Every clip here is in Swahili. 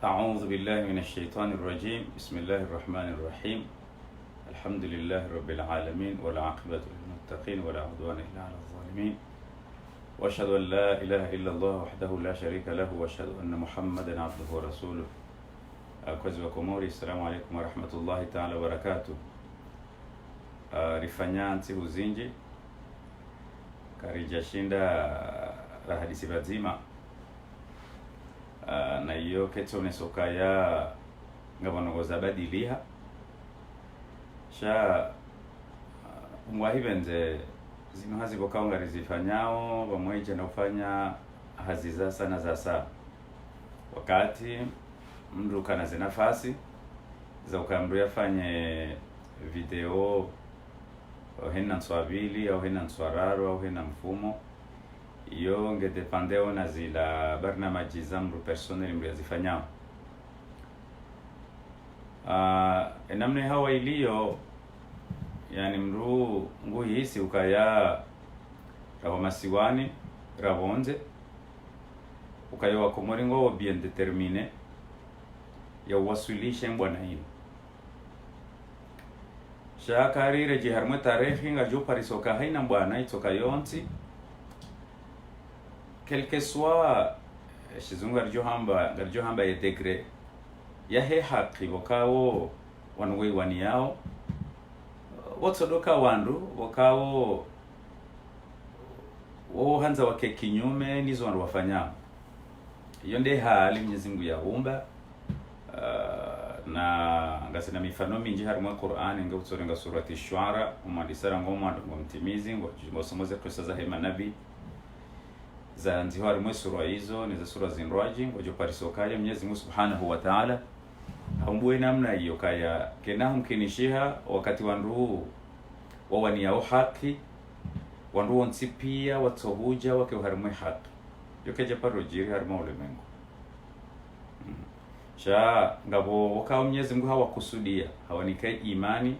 أعوذ بالله من الشيطان الرجيم. بسم الله الرحمن الرحيم. الحمد لله رب العالمين والعاقبة للمتقين ولا عدوان إلا على الظالمين، وأشهد أن لا إله إلا الله وحده لا شريك له، وأشهد أن محمدا عبده ورسوله. Akwezi wa Komori, assalamu alaikum warahmatullahi ta'ala wabarakatuh. Rifanyansi huzinji karijashinda la hadisi bazima na iyo ketone sokaya ngabanogoza badiliha sha mwahibenze zino hazi bokaunga rizifanyao bamweje na ufanya haziza sana za saa wakati mndu kana zina nafasi za ukamdu yafanye video hena nswabili au hena nswararo au hena mfumo iyo ngedepandeo na zila barnamaji za mru personeli mru yazifanyao. Enamne hawa iliyo yani mru nguhisi ukaya rawa masiwani ravonze ukaya wakomori ngo bien determine ya wasulishe mbwana hino shakarire jiharmwe tarehe nga jo parisoka haina mbwana itoka yonti quelque soit shizungu garjo hamba ya degre ya he haki wakawo wanwe wani yao wotsodoka wandu wakawo hanza wake kinyume nizo wandu wafanya iyo nde hali Mwenyezi Mungu yaumba. Na ngasina mifano mingi harimo Qur'an ngo tsorenga surati Shuara umandisara ngoma ngomtimizi ngo somoze kwesa za hema nabi za nziho harimo sura hizo ni za sura zinroaji ngo parisokaye Mwenyezi Mungu Subhanahu wa Ta'ala haumbuwe namna hiyo kaya kenahum kinishiha wakati wandu wawani yao haki wandu wonsipia watsohuja wake harimo haki yokeje parojiri harimo ulemengo sha ngabo wakao Mwenyezi Mungu hawakusudia hawanika imani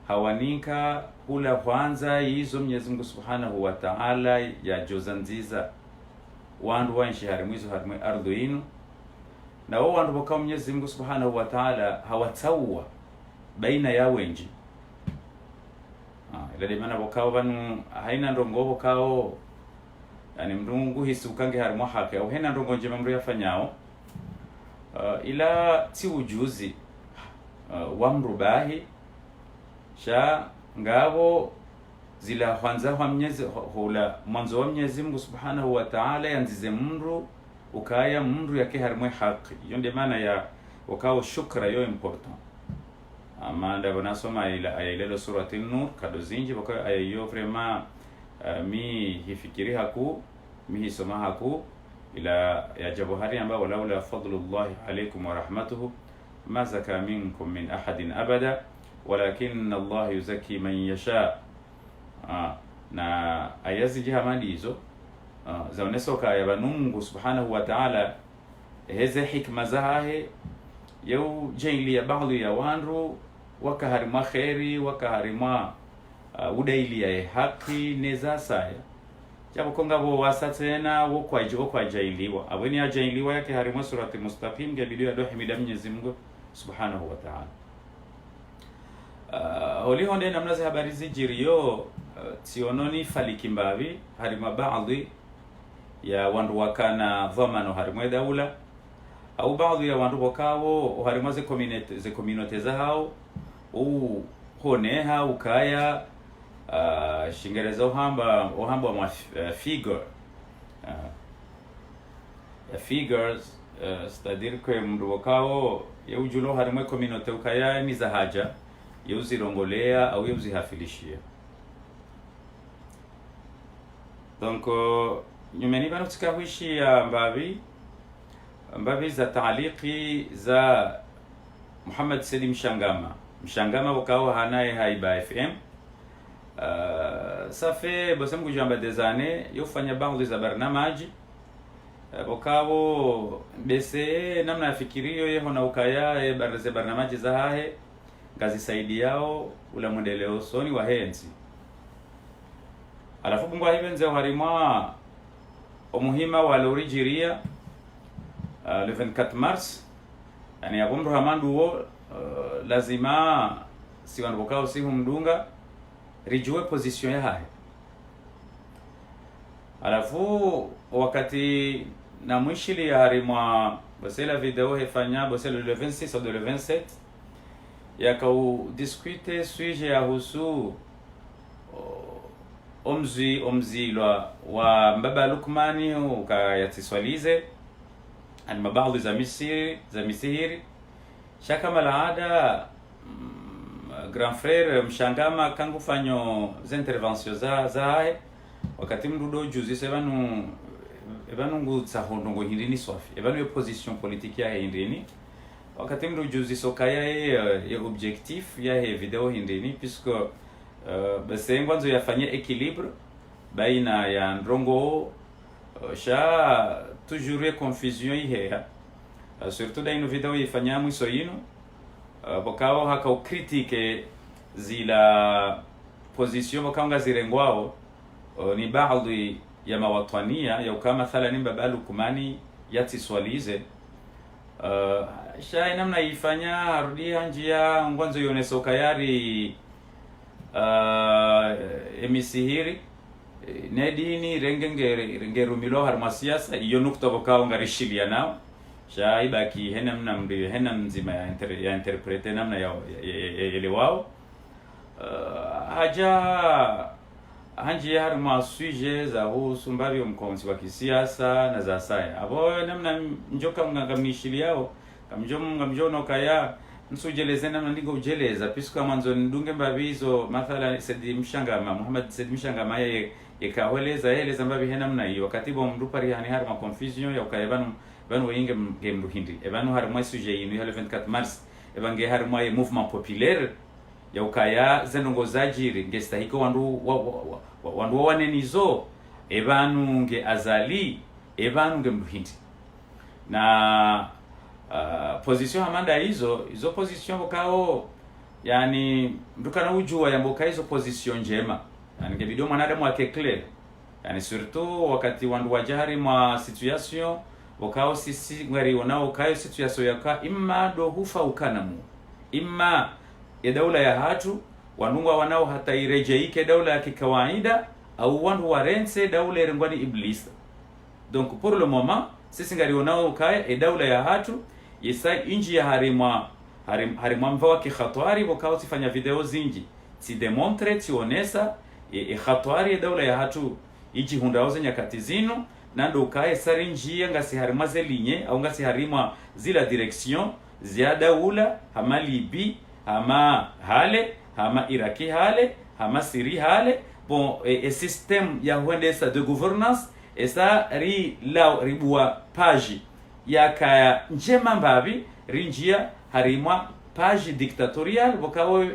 hawanika hula kwanza hizo Mwenyezi Mungu Subhanahu wa Ta'ala ya jozanziza wandu wanshi harimu hizo harimu ardhu inu na wao wandu wakao Mwenyezi Mungu Subhanahu wa Ta'ala hawatawa baina ya wenji ile maana wakao banu haina ndongo wakao yani mrungu hisukange harimu haki au hena ndongo njema mru yafanyao ila ti ujuzi wa mrubahi sha ngabo zila kwanza kwa Mwenyezi hula mwanzo wa Mwenyezi Mungu Subhanahu wa Ta'ala yanzize mru ukaya mru yake harimwe haki iyo ndio maana ya wakao shukra yo important amanda bonasoma ila surati an-nur kadozinji wakao ayo vraiment mi hifikiri haku mi hisoma haku ila ya jabuhari ambao walaula fadlullahi alaykum wa rahmatuhu ma zaka minkum min ahadin abada walakin Allah yuzaki man yasha. Na ayazi jihamadi hizo zaonesoka ya Mungu Subhanahu wa Ta'ala heze hikma zahe yau jaili ya baadhi ya wandu wakaharima khairi wakaharima udaili ya haki neza saya jabo konga bo wasatena wo kwa jailiwa abweni ajailiwa yake harimo surati mustaqim gabidio do himida Mwenyezi Mungu Subhanahu wa Ta'ala. Holi honde namna za habari zijiriyo tiononi falikimbavi harima baadhi ya wandu wakana dhamano harimo daula au baadhi ya wandu wakawo harimo ze community za hao honeha ukaya shingereza ohamba wa figure figures c'est-à-dire que mndu wakao yeujulo harimwe community ukaya ni za haja yeuzirongolea au yeuzihafilishia. Donc nyumeni bana tukahuishi ya mbavi za taaliki za Muhammad Salim Mshangama wakao hanaye Haiba FM. Ça fait bosem kujamba des années yofanya baadhi za barnamaji wakao bese namna yafikirio yeho na ukaya baraze barnamaji za hahe ngazi saidi yao ula mwendeleo soni wa henzi alafu bungu hivenze harima omuhima wa lorijiria le 24 mars yani abomro hamandu wo lazima si wandu bokao si humdunga rijue position ya hai. Alafu wakati na mwishili ya harimwa basi la video hefanya basi le 26 au le 27 yakau discuter sujet ya husu omzi wa mbaba Lukmani ukayatiswalize ani mabaadhi za misihiri shaka malaada grand frère mshangama kangu fanyo intervention za hai wakati mdudo juzi sebanu ngu tsahondongo hindini swafi ebanu position politique ya hindini wakati mdu juzi sokaya ye objectif ya he video hindini puisque base ngwanzo yafanye équilibre baina ya ndrongo sha toujours confusion ihe surtout da ino video ifanya mwiso ino bokao haka ukritike zila position bokanga zirengwao ni baadhi ya mawatania ya kama mathalan mbaba Lukmani yatiswalize sha namna ifanya harudia njia ngwanzo yoneso kayari emisihiri nedini rengerumilo harma siasa iyo nukta bokao ngarishilia nao sha ibaki henamna mri henam ya interprete namna ya elewao haja hanji harma sujet za husu mbavyo mkonzi wa kisiasa na za saya abo namna njoka ngangamishilia ngamjono kaya nsujeleze namna ndigo ujeleza pisika mwanzo ndunge mbabizo mathala Said Mshangama Muhammad Said Mshangama yekaweleza eleza mbabi henamna hiyo wakati bo mrupari hani harma confusion ya ukayebanu weinge game ruhindi ebanu harma sujet ino ya 24 mars ebange harma ye mouvement populaire ya ukaya zenongozajiri ngestahiko wandu wanenizo ebanu nge azali ebanu nge mruhindi na position hamanda hizo position bokao yani ndukana ujua ya mboka hizo position njema yani ngebido mwanadamu wake clear yani surtout wakati wandu wajari mwa situation bokao sisi ngari onao kayo situation yaka imma do hufa ukanamu imma ya daula ya hatu wanungwa wanao hata irejeike daula ya kikawaida au wandu warense daula irengwani iblisa. Donc pour le moment sisi ngari onao kaya daula ya hatu yesa inji ya harimwa mvawa ki khatwari bokao sifanya video zinji si demontre tionesa khatwari ya daula ya hatu iji hundaoze nyakati zino nando ukae sari njia ngasi harimwa zelinye au ngasi harimwa zila direction zia daula hama Libi hama hale hama Iraki hale hama Siri hale bon système ya huendesa de gouvernance esa ribua page ya kaya njema mbabi rinjia harimwa page dictatorial bokao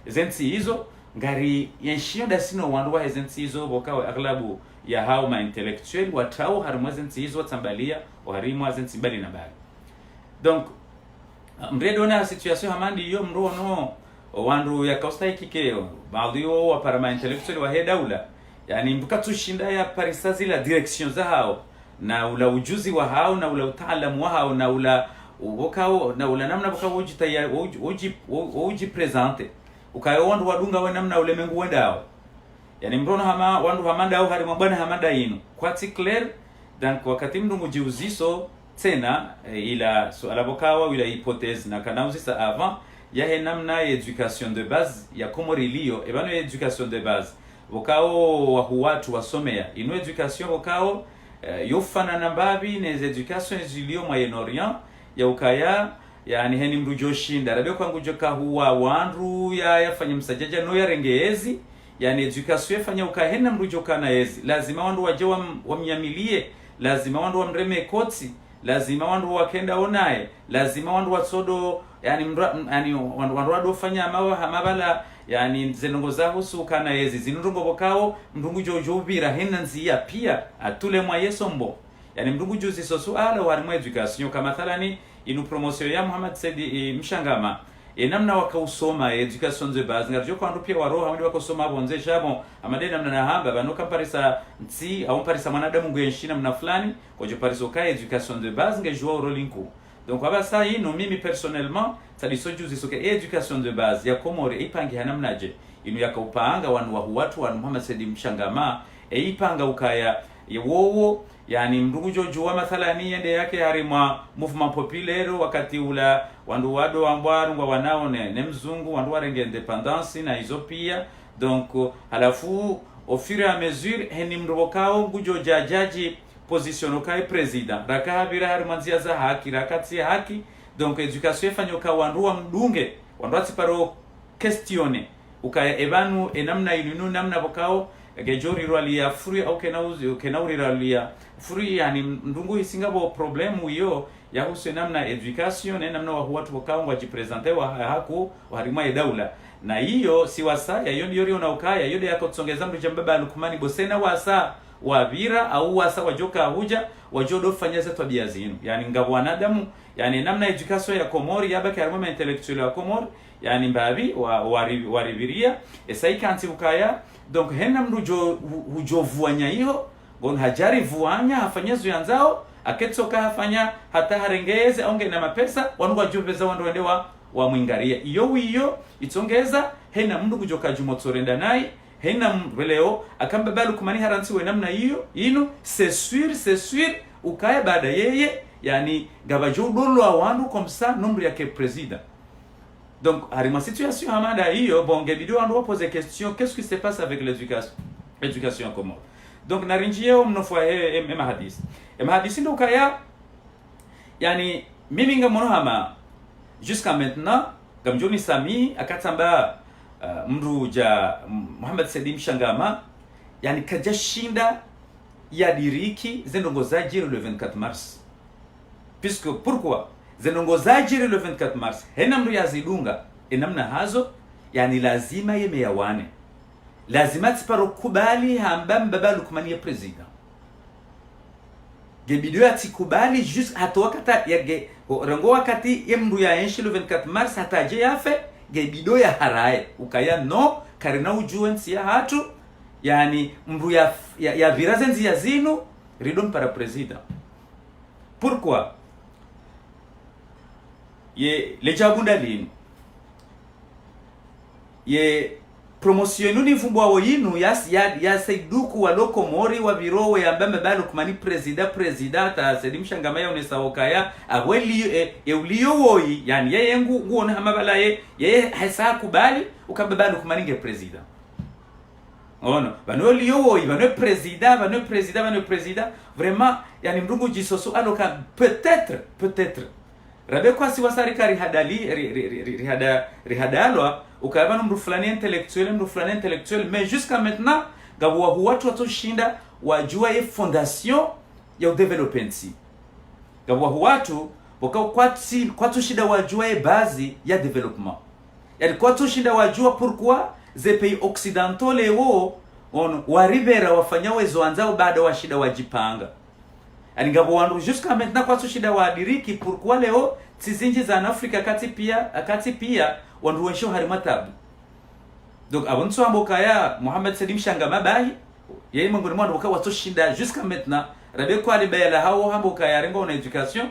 zensi hizo ngari yenshio dasino wandu wa zensi hizo bokao aglabu ya hao ma intellectuel watao harimwa zensi hizo tambalia harimwa zensi bali na bali. Donc mredo na situation hamandi yo mrono wandu ya costa ikikeo baadhiyo wa parama intellectuel wa daula yani mbuka tushinda ya parisazi la direction za hao na ula ujuzi wa hao na ula utaalamu wa hao na ula ubokao na ula namna bokao ujitaya uji presente ukayo wandu wadunga we namna ule mengu wendao yani mrono hama wandu hamanda au harima bwana hamanda ino kwa clair donc wakati mndungu jiuziso tena ila suala bokawa ila hypothèse na kanauzisa avant ya he namna education de base ya komorilio ebano education de base bokao wa watu wasomea ino education bokao yofana nambabi ne education zilio Moyen-Orient ya ukaya yani heni mrujoshinda radio kwangu joka huwa wandu ya yafanya msajaja no yarengeezi yani education yafanya ukahena mrujoka na ezi lazima wandu waje wamnyamilie lazima wandu wamreme koti lazima wandu wakenda onaye lazima wandu watsodo yani wandu wadofanya mabala yani zenongo zaho sukana ezi zinurungo bokao mndungu jojo ubira hena nzia pia atule mwa yesombo yani mndungu juzi sosu ala warimwe education kama mathalani inu promotion ya Muhammad Said Mshangama namna wakausoma education de base ngarjo kwa ndo pia waroha wandi wakosoma bonze shabo amade namna na hamba bano kamparisa nti au parisa mwanadamu ngwenshina mna fulani kwa jo pariso ka education de base ngejua rolinko. Donc aba ça ino mimi personnellement ça disojuzi soke education de base ya Komore ipangi hanamnaje inu yakaupanga watu wanu Muhammad Said Mshangama ipanga ukaya yewowo yani mndugu jojuwa mathalani yende yake harima movement populaire wakati ula wandu wado wambwaru wanao ne mzungu wandu warenge independence na hizo pia. Donc halafu au fur et à mesure heni mrobokao ngujo jaji position kai president raka bira harmanzia za haki rakati haki. Donc education fanyoka wandu wa mdunge wandu atiparo questione ukaya ebanu enamna inunu namna bokao gejori rwalia free au kenauri rwalia free yani ndungu isingabo problemu hiyo ya husu namna education na namna watu bokao wajipresenter wa haku harima ya daula na hiyo si wasaya hiyo ndio na ukaya hiyo yako tsongeza mtu jambaba Lukumani Bosena wasa wavira au wasa wajoka huja wajodo fanya za tabia zinu yani ngabo wanadamu yani namna education ya Komori yabaki harima intellectual ya Komori yani mbabi wariviria esaika anti ukaya. Donc hena mrujo hujovuanya hiyo gon hajari vuanya hafanyezo yanzao aketsoka hafanya hata harengeze aunge na mapesa wanu wajuveza wandu wendewa wa mwingaria iyo itongeza hena mndu kujoka jumotsorenda nai hena leo akamba Lukumani haransi we namna hiyo ino c'est sûr ukaya baada yeye yani gabajo dolo awandu comme ça nombre yake president. Donc, à ma situation amada hiyo bonge video on doit poser question qu'est-ce qui se passe avec l'éducation en Comore. Donc narinjie mnofwa hadith ndo kaya yani mimi ngamono hama jusqu'à maintenant gamjoni Sami akatamba mruja Muhammad Said Mshangama yani kajashinda ya diriki zendongozaji le 24 mars. Puisque pourquoi zenongozaji le 24 mars hena mru yazidunga enamna hazo yani lazima yemeyawane lazima tsiparo kubali hamba mbaba Lukumani ya president gebido atikubali just hato wakata yage rango wakati yemru ya enshi le 24 mars hataje yafe gebido ya harae ukaya no karina ujuensi ya hatu yani mru ya virazenzi ya zinu ridon para president. Pourquoi ye lejabunda linu ye promotionu ni vumbwa yinu ya saiduku wa Komori wa birowe ya mbamba Lukumani president Said Mshangama ya unesawokaya aweli euliyo woi yani yeye nguona hamabala ye hasa kubali ukambaba Lukumani nge president ono bano liyo woi bano president vraiment yani mdungu jisoso aloka peut-être rabe kwa si wasarika rihadalwa ukabana mdu fulani intellectuel mais jusqu'à maintenant gawa watu watoshinda wajua ye fondation ya development gawa watu wakao kwa tushida wajua ye base ya development yani kwa tushida wajua pourquoi ze pays occidentaux leo on waribera wafanya wezo anzao baada wa shida wajipanga yani ngabo wandu jusqu'à maintenant kwa tushida wadiriki pourquoi leo tizinji za Afrika kati pia wandu wensho harimatabu. Donc abonso amboka ya Muhammad Said Mshangama bahi yeye mangoni mwandu waka watoshinda jusqu'à maintenant rabe kwa libela hao amboka ya rengo na education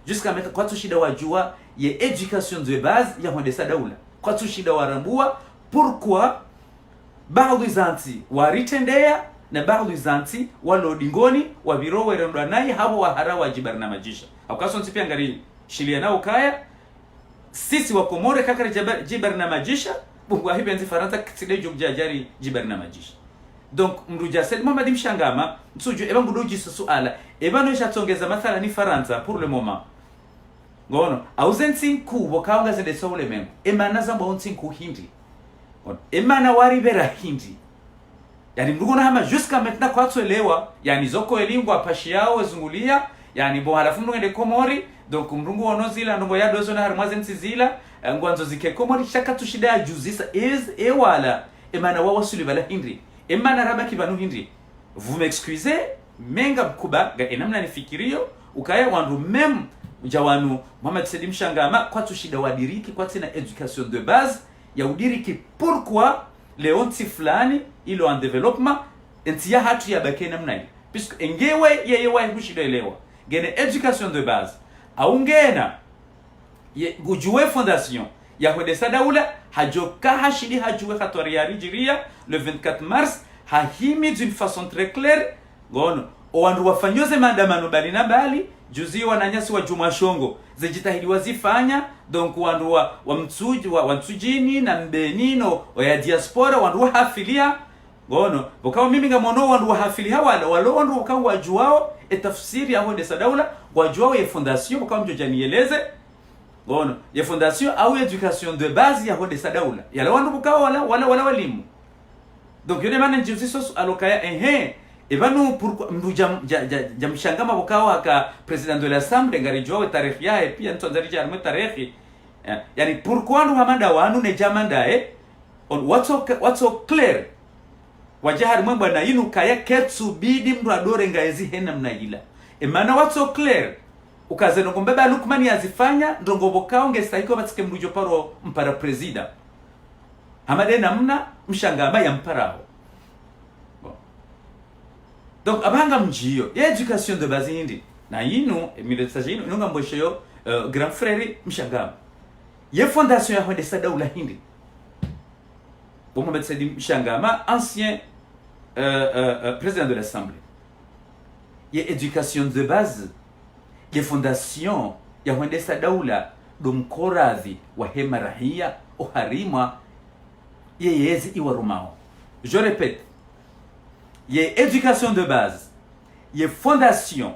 jusqu'à maintenant kwa tushida wajua ye education de base ya mwendesa daula kwa tushida warambua pourquoi baadhi zanti waritendea na baadhi zanti walodingoni wa birowe rendwa naye habo wa harawa jibarna majisha akaso ntipia ngari shilia nao kaya sisi wa Komore kakari jibarna majisha bungu hivi anzi Faransa kitile jumjajari jibarna majisha. Donc mruja Said Muhammad Mshangama nsuju eba ngudoji suala eba no jatongeza mathala ni Faransa pour le moment ngono auzensi ku bokaunga zende sole mengo emana zamba onsi ku hindi emana waribera hindi yani mrugona hama jusqu'à maintenant kwa tuelewa yani zoko elingwa pashi yao zungulia yani bo halafu ngende Komori. Donc mrungu wonozila ndongo ya dozo na harmazensi zila ngwanzo zike Komori shaka tushida ya juzisa wala emana wawa sulibala hindi emana rabaki banu hindi. Vous m'excusez menga mkuba ga enamna nifikirio ukaya wandu mem ujawanu Mohamed Said Mshangama kwa tushida wadiriki kwa tina education de base ya udiriki pourquoi leonti fulani ilo en development entia hatu ya bake namna ile puisque engewe yeye wa hushida elewa gene education de base aungena ye gujue fondation ya Hodesa Daula hajoka hashidi hajuwe khatori ya rijiria le 24 mars hahimi d'une façon très claire gono owandu wafanyoze maandamano bali na bali juzi wananyasi wa Juma Shongo zijitahidi wazifanya donc wandu wa mtsuji wa mtsujini na mbenino ya diaspora wandu wa hafilia gono bokao mimi ngamono wandu wa hafilia wala wandu wakao wajuao etafsiri ya Hodesa Daula wajuao ya fondation bokao mjojanieleze gono ya fondation au education de base ya Hodesa Daula yala wandu bokao wala walimu donc yone maana juzi soso alokaya Ebanu pourquoi mdu jamshangama bokao aka president de l'assemblée ngarijwa tarikhi yae pia ntonzari jarme tarikhi yani pourquoi ndo hamanda wanu ne jamanda on what's so clear wajahar mwamba na inu kaya ketsu bidi mdu adore ngaezi hena mnayila emana what's so clear ukazeno ngombeba Lukmani azifanya ndongo bokao ngestahiko batike mrujo paro mpara president hamade namna mshangama ya mparao. Donc abanga mjio ya education de base hindi na inu militaire inu nunga mbosheyo grand frère Mshangama ye fondation ya Hodesa Daula hindi Mohamed Said Mshangama ancien président de l'Assemblée ye education de base ye fondation ya Hodesa Daula domkorazi wa hema rahia oharima ye yezi iwarumao. Je répète, il y a éducation de base, il y a fondation,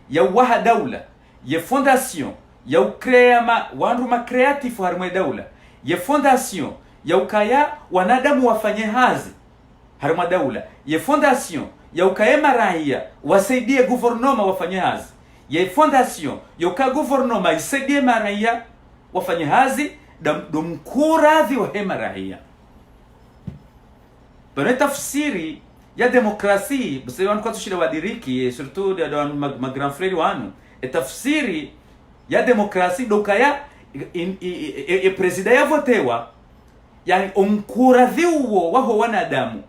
il y a wahadaula, il y a fondation, il y a ukreama wanruma creative harmwe daula, il y a fondation, il y a ukaya wanadamu wafanye hazi harmwe daula, il y a fondation, il y a ukaya raia wasaidie gouvernement wafanye hazi, il y a fondation, il y a ukaya gouvernement isaidie raia wafanye hazi domkuradhi wa hema raia. Bana tafsiri ya demokrasi basi wanu kwa tushida wadiriki surtout ya ma grand frère wanu tafsiri ya demokrasi dokaya president ya votewa yani omkuradhi uwo waho wanadamu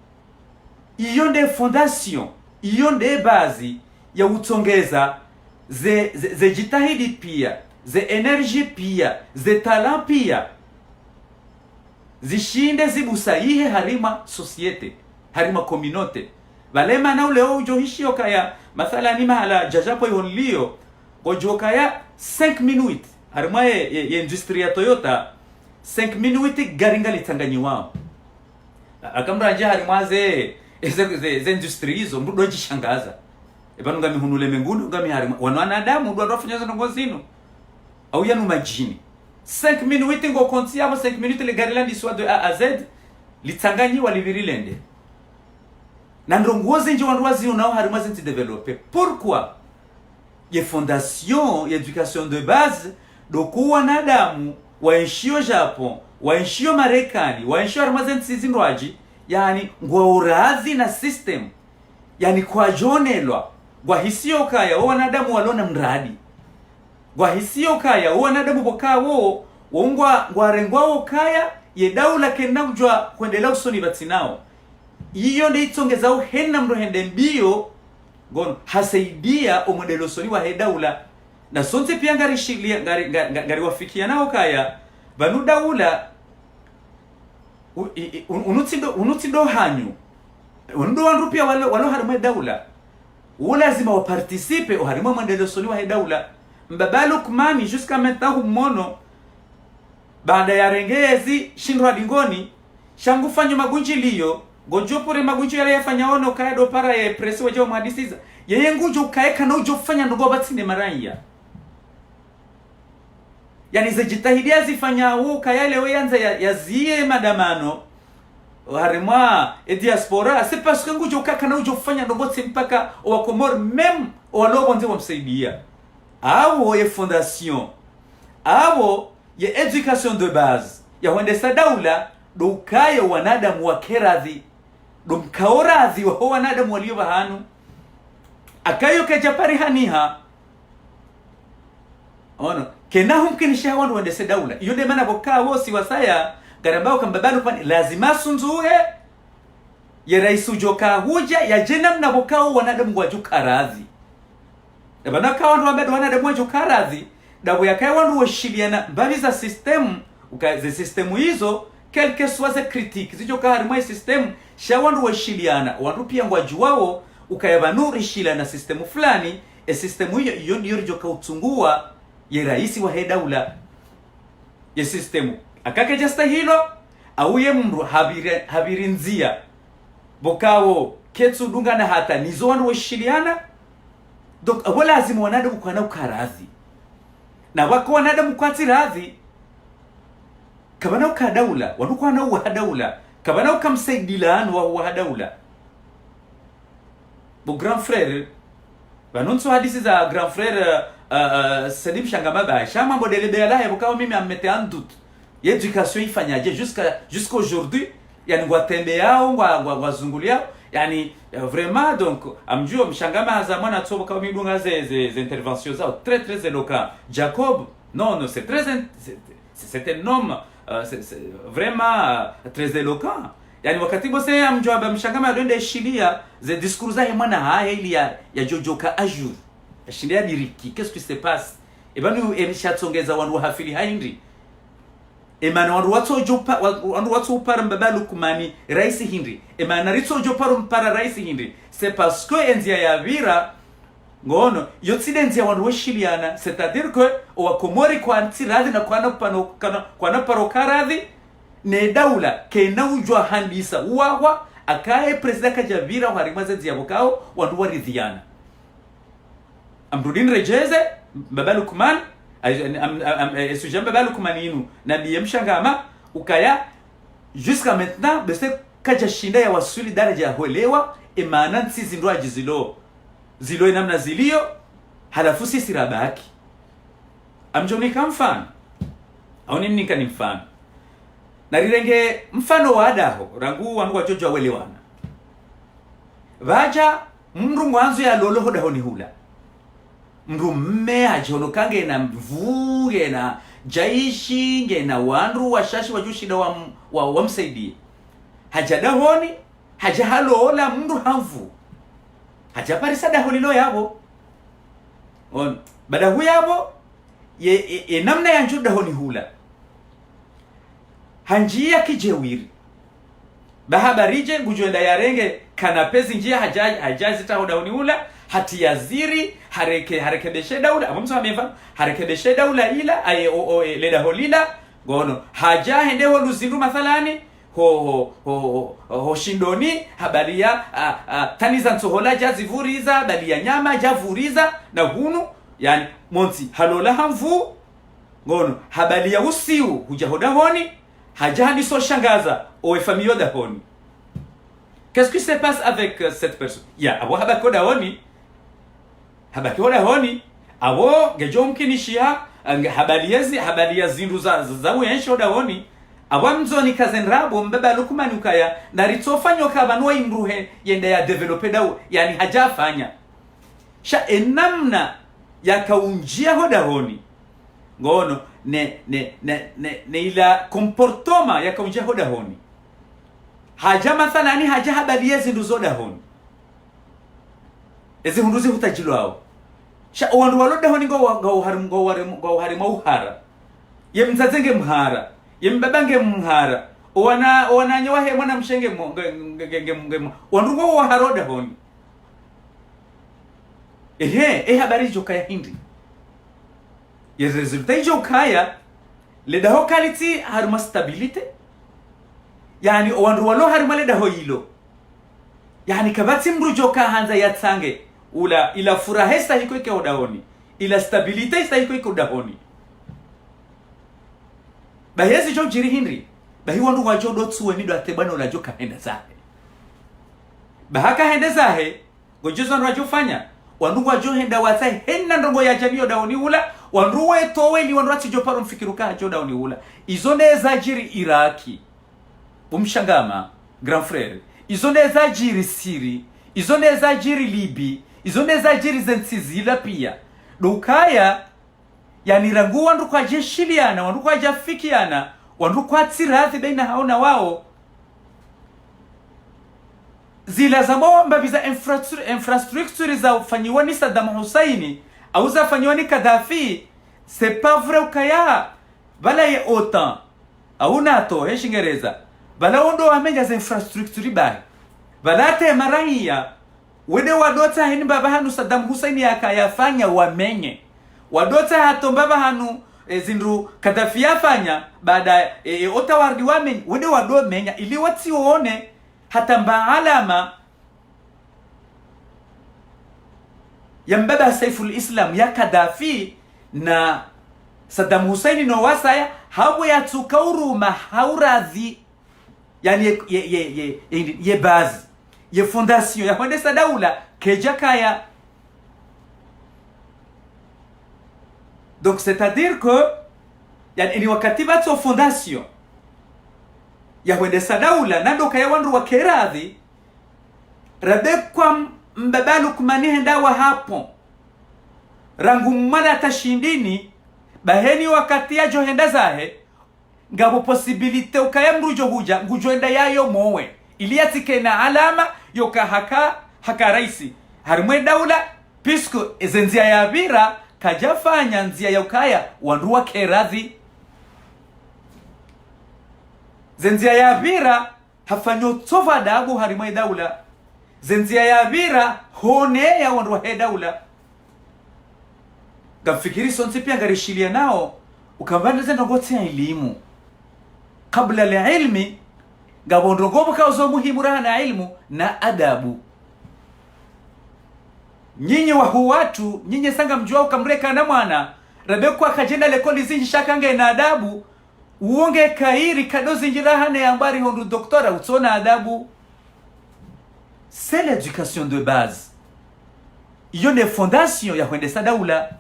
iyo nde fondation iyo nde bazi ya utongeza ze jitahidi pia ze energy pia ze talent pia zishinde zibusayihe harima societe harima communauté balema na ule ojo hishio kaya mathala ni mahala jajapo yonlio gojo kaya 5 minutes harima ye industrie ya Toyota 5 minutes garinga litanganyi wao akamra nje harima ze industrie hizo mbudo jishangaza ebanu ngami hunule mengundo ngami harima wanadamu ndo rafanya zo ngozino au yanu majini 5 minutes ngo konti yabo 5 minutes le garilandi soit de A à Z litanganyi walivirilende na ndongozi nje wanduazi unao harima zinti developer. Pourquoi ye fondation ya education de base doku wanadamu waishio Japon waishio Marekani waishio harima zinti zinroaji yani ngwa urazi na system yani kwa jonelwa gwa hisio kaya wanadamu walona mradi gwa hisio kaya wanadamu bokawo wongwa ngwarengwao kaya ye daula kenamjwa kuendelea usoni batinao iyo ndi itongezao hena mro hende mbio gono hasaidia omodelo soni wa daula na sonte pia ngarishilia ngari wafikia nao kaya banu daula unutindo hanyu undo wandu pia walo harimo daula lazima waparticipe o harimo modelo soni wa daula mbaba Lukmani jusqu'à maintenant humono baada ya rengezi shindwa dingoni shangu fanyo magunjiliyo gojopore magunji yale yafanya ono kaya do para ye presi wajo mwadisiza yeye ngujo kaeka na ujo fanya ndogo batine maraya yani zejitahidia zifanya huu kaya leo yanza yazie madamano harima diaspora c'est parce que ngujo kaka na ujo fanya ndogo mpaka wa Komor même walobo ndio wamsaidia awo ye fondation awo ye education de base ya Hodesa Daula dokaya wanadamu wa keradhi domkaoradhi wa wanadamu walio bahanu akayo kajapari haniha ono kena humkinisha wandu wende se daula iyo de mana boka wosi wasaya garambao kambabalu kwani lazima sunzuhe ya raisu joka huja ya jena mna bokao wanadamu wajuka radhi ebana ka wandu wabedo wanadamu wajuka radhi dabu yakai wandu washiliana mbavi za system ukaze system hizo quelque soit ze critique zijoka harimai system sha wandu washiliana wandu pia ngwajuwao ukayabanuri shilana system fulani system hiyo iyo ndiyo joka utungua ye raisi wa daula ye system akake jasta hilo auye mndu habirinzia bokao ketsu dungana hata nizo wandu washiliana donc abo lazima wanadamu kwa na ukarazi na wako wanadamu kwa tirazi kabana ukadaula wandu kwa na uhadaula kabana ukamsaidilano wa daula bo grand frère banonso hadisi za grand frère Salim Shangamaba shama modele de la bokao mimi amete en doute l'éducation ifanyaje jusqu'aujourd'hui yani ngwatembeao ngwazungulia yani vraiment donc amjua mshangama za mwana tsobo kama midunga ze interventions zao très éloquent Jacob non c'est un homme c'est vraiment très éloquent yani wakati bose amjua mshangama ndende shilia ze discours za mwana haya ili ya jojoka ajur shilia diriki qu'est-ce qui se passe et ben nous elishatsongeza wandu hafili haindi emana wandu watso para mbabalu kumani raisi hindi emana ritsojo para mpara raisi hindi c'est parce que enzia ya vira ngono yotsidenzi wandu washiliana c'est-à-dire que wakomori kwa ntiradhi na kwa paro karadhi ne daula kena ujwa handisa uwawa akae president kajavira harimaze ziabokao wandu waridhiana amrudin rejeze mbabalu kumani sujet mbabalu kumaninu na biyemshangama ukaya jusqu'à maintenant bese kaja shinda ya wasuli daraja holewa emana nsizi ndo ajizilo zilo namna zilio halafu sisi rabaki amjoni kamfano au nini nika ni mfano na rirenge mfano wa adaho rangu wangu wajojo welewana vaja mndu mwanzo ya lolo dahoni hula mndu mme hajonokange na mvuge na jaishi nge na wandu washashi wajushida wa msaidie hajadahoni hajahalola mndu hamvu hajaparisa dahoni lo yabo on badahu yabo ye namna ya njuda honi hula hanjia kijewiri bahabarije ngujoenda yarenge kanapezi njia hajazita hodahoni hula hati yaziri harekebeshe daula amamso amefa harekebeshe daula ila leda holila gono haja hende ho luzindu mathalani ho shindoni habaria taniza nsohola jazivuriza balia nyama javuriza na hunu yani monti halola hamvu gono habalia usiu hujahodahoni haja hadi so shangaza o famille dahoni. Qu'est-ce qui se passe avec cette personne? Ya abo habakoda honi habakoda honi abo gejomkinishia habalia zindu za wensho dahoni abo mzoni kazenrabo mbeba lukumani ukaya naritofanywa kabanwa imruhe yenda ya developer dawo yani hajafanya sha enamna yakaunjia hodahoni ngono ne ila comportoma yakaunjia hodahoni haja mathalani haja habalia zindu zodahoni ezi hunduzi hutajilwao sha wandu walodahoni go harimo uhara ye mzazenge mhara ye mbabange mhara wana nyowa he mwana mshenge wandu go waharoda honi habari jokaya hindi ye resulta jokaya le daho quality harma stability yani wandu walo harma le daho hilo yani kabati mru joka hanza yatsange ila furaha stahiko ike odahoni ila stability stahiko ike odahoni bahezi jo jiri hinri bahi wandu wajodo tsuwe nido atebano la joka henda zahe bahaka henda zahe gojezo ndo wajofanya wandu wajo henda watsai henna ndongo ya jamio daoni ula wandu wetowe ni wandu ati joparo mfikiruka jo daoni ula izone za jiri Iraki umshangama grand frère izone za jiri Siri izone za jiri Libi izone za jiri zensizila pia dukaya yani rangu wandu kwa jeshiliana, wandu kwa jafikiana, wandu kwa tsirathi baina hao na wao, zila za mwamba biza infrastructure za ufanyiwa ni Saddam Hussein au za ufanyiwa ni Gaddafi, c'est pas vrai ukaya bala ye OTAN au NATO heshingereza bala ondo amenja za infrastructure bae bala te marahia wede wadota hini baba hanu Saddam Hussein yakayafanya wamenye wadota hato baba hanu zindu Gaddafi yafanya baada otawardi wamenye wede wado menya ili wati uone hata mbaalama ya mbaba Saiful Islam ya Gaddafi na Saddam Hussein no wasaya hawo ya tukauruma hauradhi yani ye base ye fondation ya kwendesa daula kejakaya. Donc c'est-à-dire que yani ni wakati bato fondation ya kwendesa daula nando kaya wandu wa keradhi rabe kwa mbabalu kumanihe ndawa hapo rangu mmana tashindini baheni wakati ya johenda zahe ngabo possibilite ukaya mrujo huja ngujoenda yayo mowe ili yatike na alama yoka haka raisi harimwe daula pisko ezenzia ya vira kajafanya nzia ya ukaya wanduwa keradhi zenzia ya vira hafanyo tova dabu harimwe daula zenzia ya vira hone ya wanduwa he daula gafikiri sonti pia ngarishilia nao ukambanda ndogote ya elimu kabla la ilmi gabondrogobo kauzo muhimu na ilmu na adabu. Nyinyi wa hu watu nyinyi sanga mjua ukamreka na mwana rabekwa kajenda lekoli zinji shakange na adabu uonge kairi kadozi njirahane yambari hondu doktora utona adabu. C'est l'éducation de base. Iyo ne fondation ya kwendesa daula.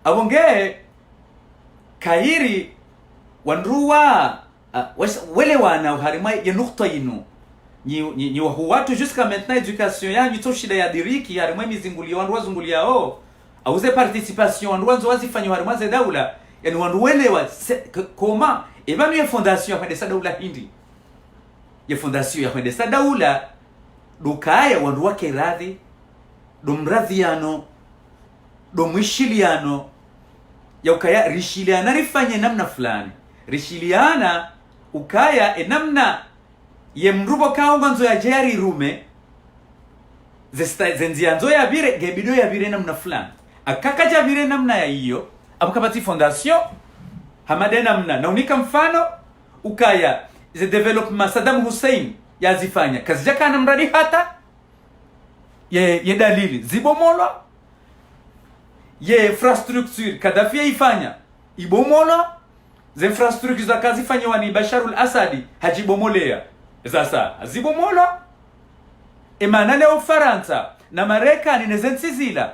Abonge kairi wanruwa wele wana uharima ya nukta inu ni wahu watu jusqu'à maintenant éducation ya nito shida ya diriki harima mizingulia wanruwa zungulia auze participation wanruwa nzo wazifanyo harima ze daula yani wanruwelewa koma eba miye fondation ya kwendesa daula hindi ya fondation ya kwendesa daula dukaya wanruwa keradhi domradhiano domwishiliano ya ukaya rishiliana rifanye namna fulani rishiliana ukaya namna ye mrubo kaongo nzo ya jari rume zenzia nzo ya bire gebido ya bire namna fulani akakaja bire namna ya hiyo abukabati fondation hamade namna na unika mfano ukaya ze development Saddam Hussein yazifanya kazi jaka na mradi hata ye dalili zibomolo ye infrastructure Gaddafi ifanya ibomola ze infrastructure za kazi fanywa ni Bashar al-Assad hajibomolea sasa azibomola emanale Ufaransa na Marekani nezenzizila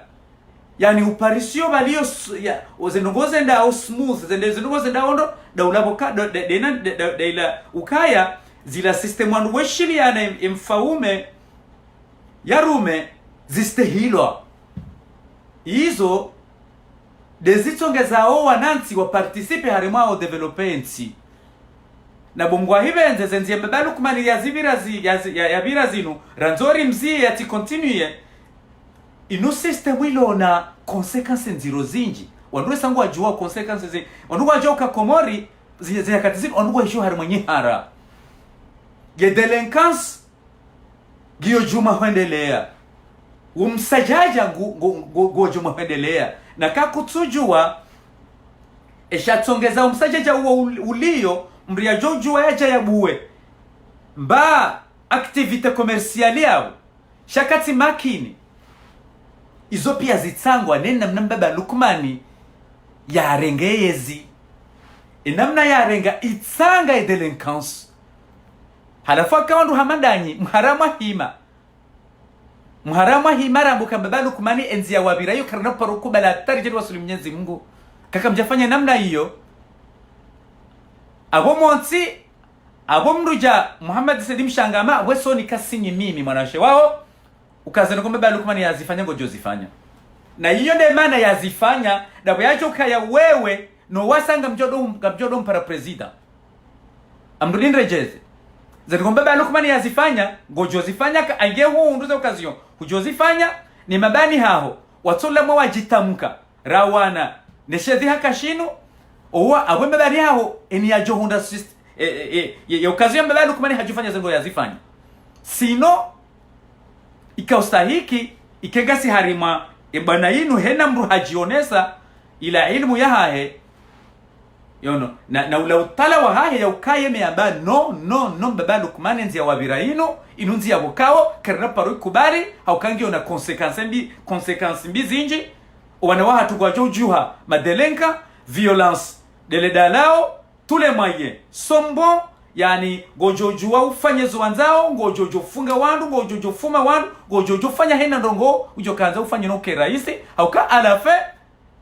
yani uparisio balio ya ozenongoze nda smooth zenongoze nda ondo da ulaboka de ila ukaya zila system wandu weshiliana imfaume yarume zistehilwa hizo dezichongeza wanansi wa participe harima au developensi na bongwa hibenze zenzie mbalu kumani ya zibira zinu ranzori mzi ya ti continue inu system ilo na consequences nziro zinji wanduwe sangu wajua consequences zinji wanduwe wajua ukakomori zinye katizini wanduwe wajua harima nyihara ye delinquence giyo juma huendelea umsajaja gojo mapendelea na kakutujua eshatongeza umsajaja ulio mria jojua yaja yabuwe mba activite commerciale yao shakati makini izo pia zitsangwa nena mnambaba Lukmani ya rengeyezi inamna ya renga itsanga e delinquence halafu kawandu hamandanyi mharama himara mbuka mbaba Lukmani enzi ya wabira yu karana parukubala tarijiri wasuli Mwenyezi Mungu kaka mjafanya namna hiyo abo monsi abo mruja Muhammad Sadim Shangama weso ni kasinyi mimi mwanashe wao ukazana kwa mbaba Lukmani yazifanya ngojo zifanya na hiyo ndio maana yazifanya dabo yacho kaya wewe no wasanga mjodo mpara president amrudin rejeze zalikomba ba Lukman yazifanya ngojo zifanya ainge huu nduze occasion hujozifanya ni mabani hao watola mwa wajitamka rawana neshedhi hakashinu owa abwe mabani hao eni ya johunda ya occasion ba Lukman hajufanya zengo yazifanya sino ikaustahiki ikengasi harima ibana yinu hena mru hajionesa ila ilmu ya hahe yono na ula utala wa hahe ya ukaye meamba no baba Lukman nzi ya wabira ino inunzi ya bukao karna paru kubari haukangi ona konsekansi mbi zinji wana waha tugwajo juha madelenka violence dele dalao tule moyens sombo yani ngojojua ufanye zwanzao ngojojo funga wandu ngojojo fuma wandu ngojojo fanya hena ndongo ujokanza ufanye no ke raisi hauka alafe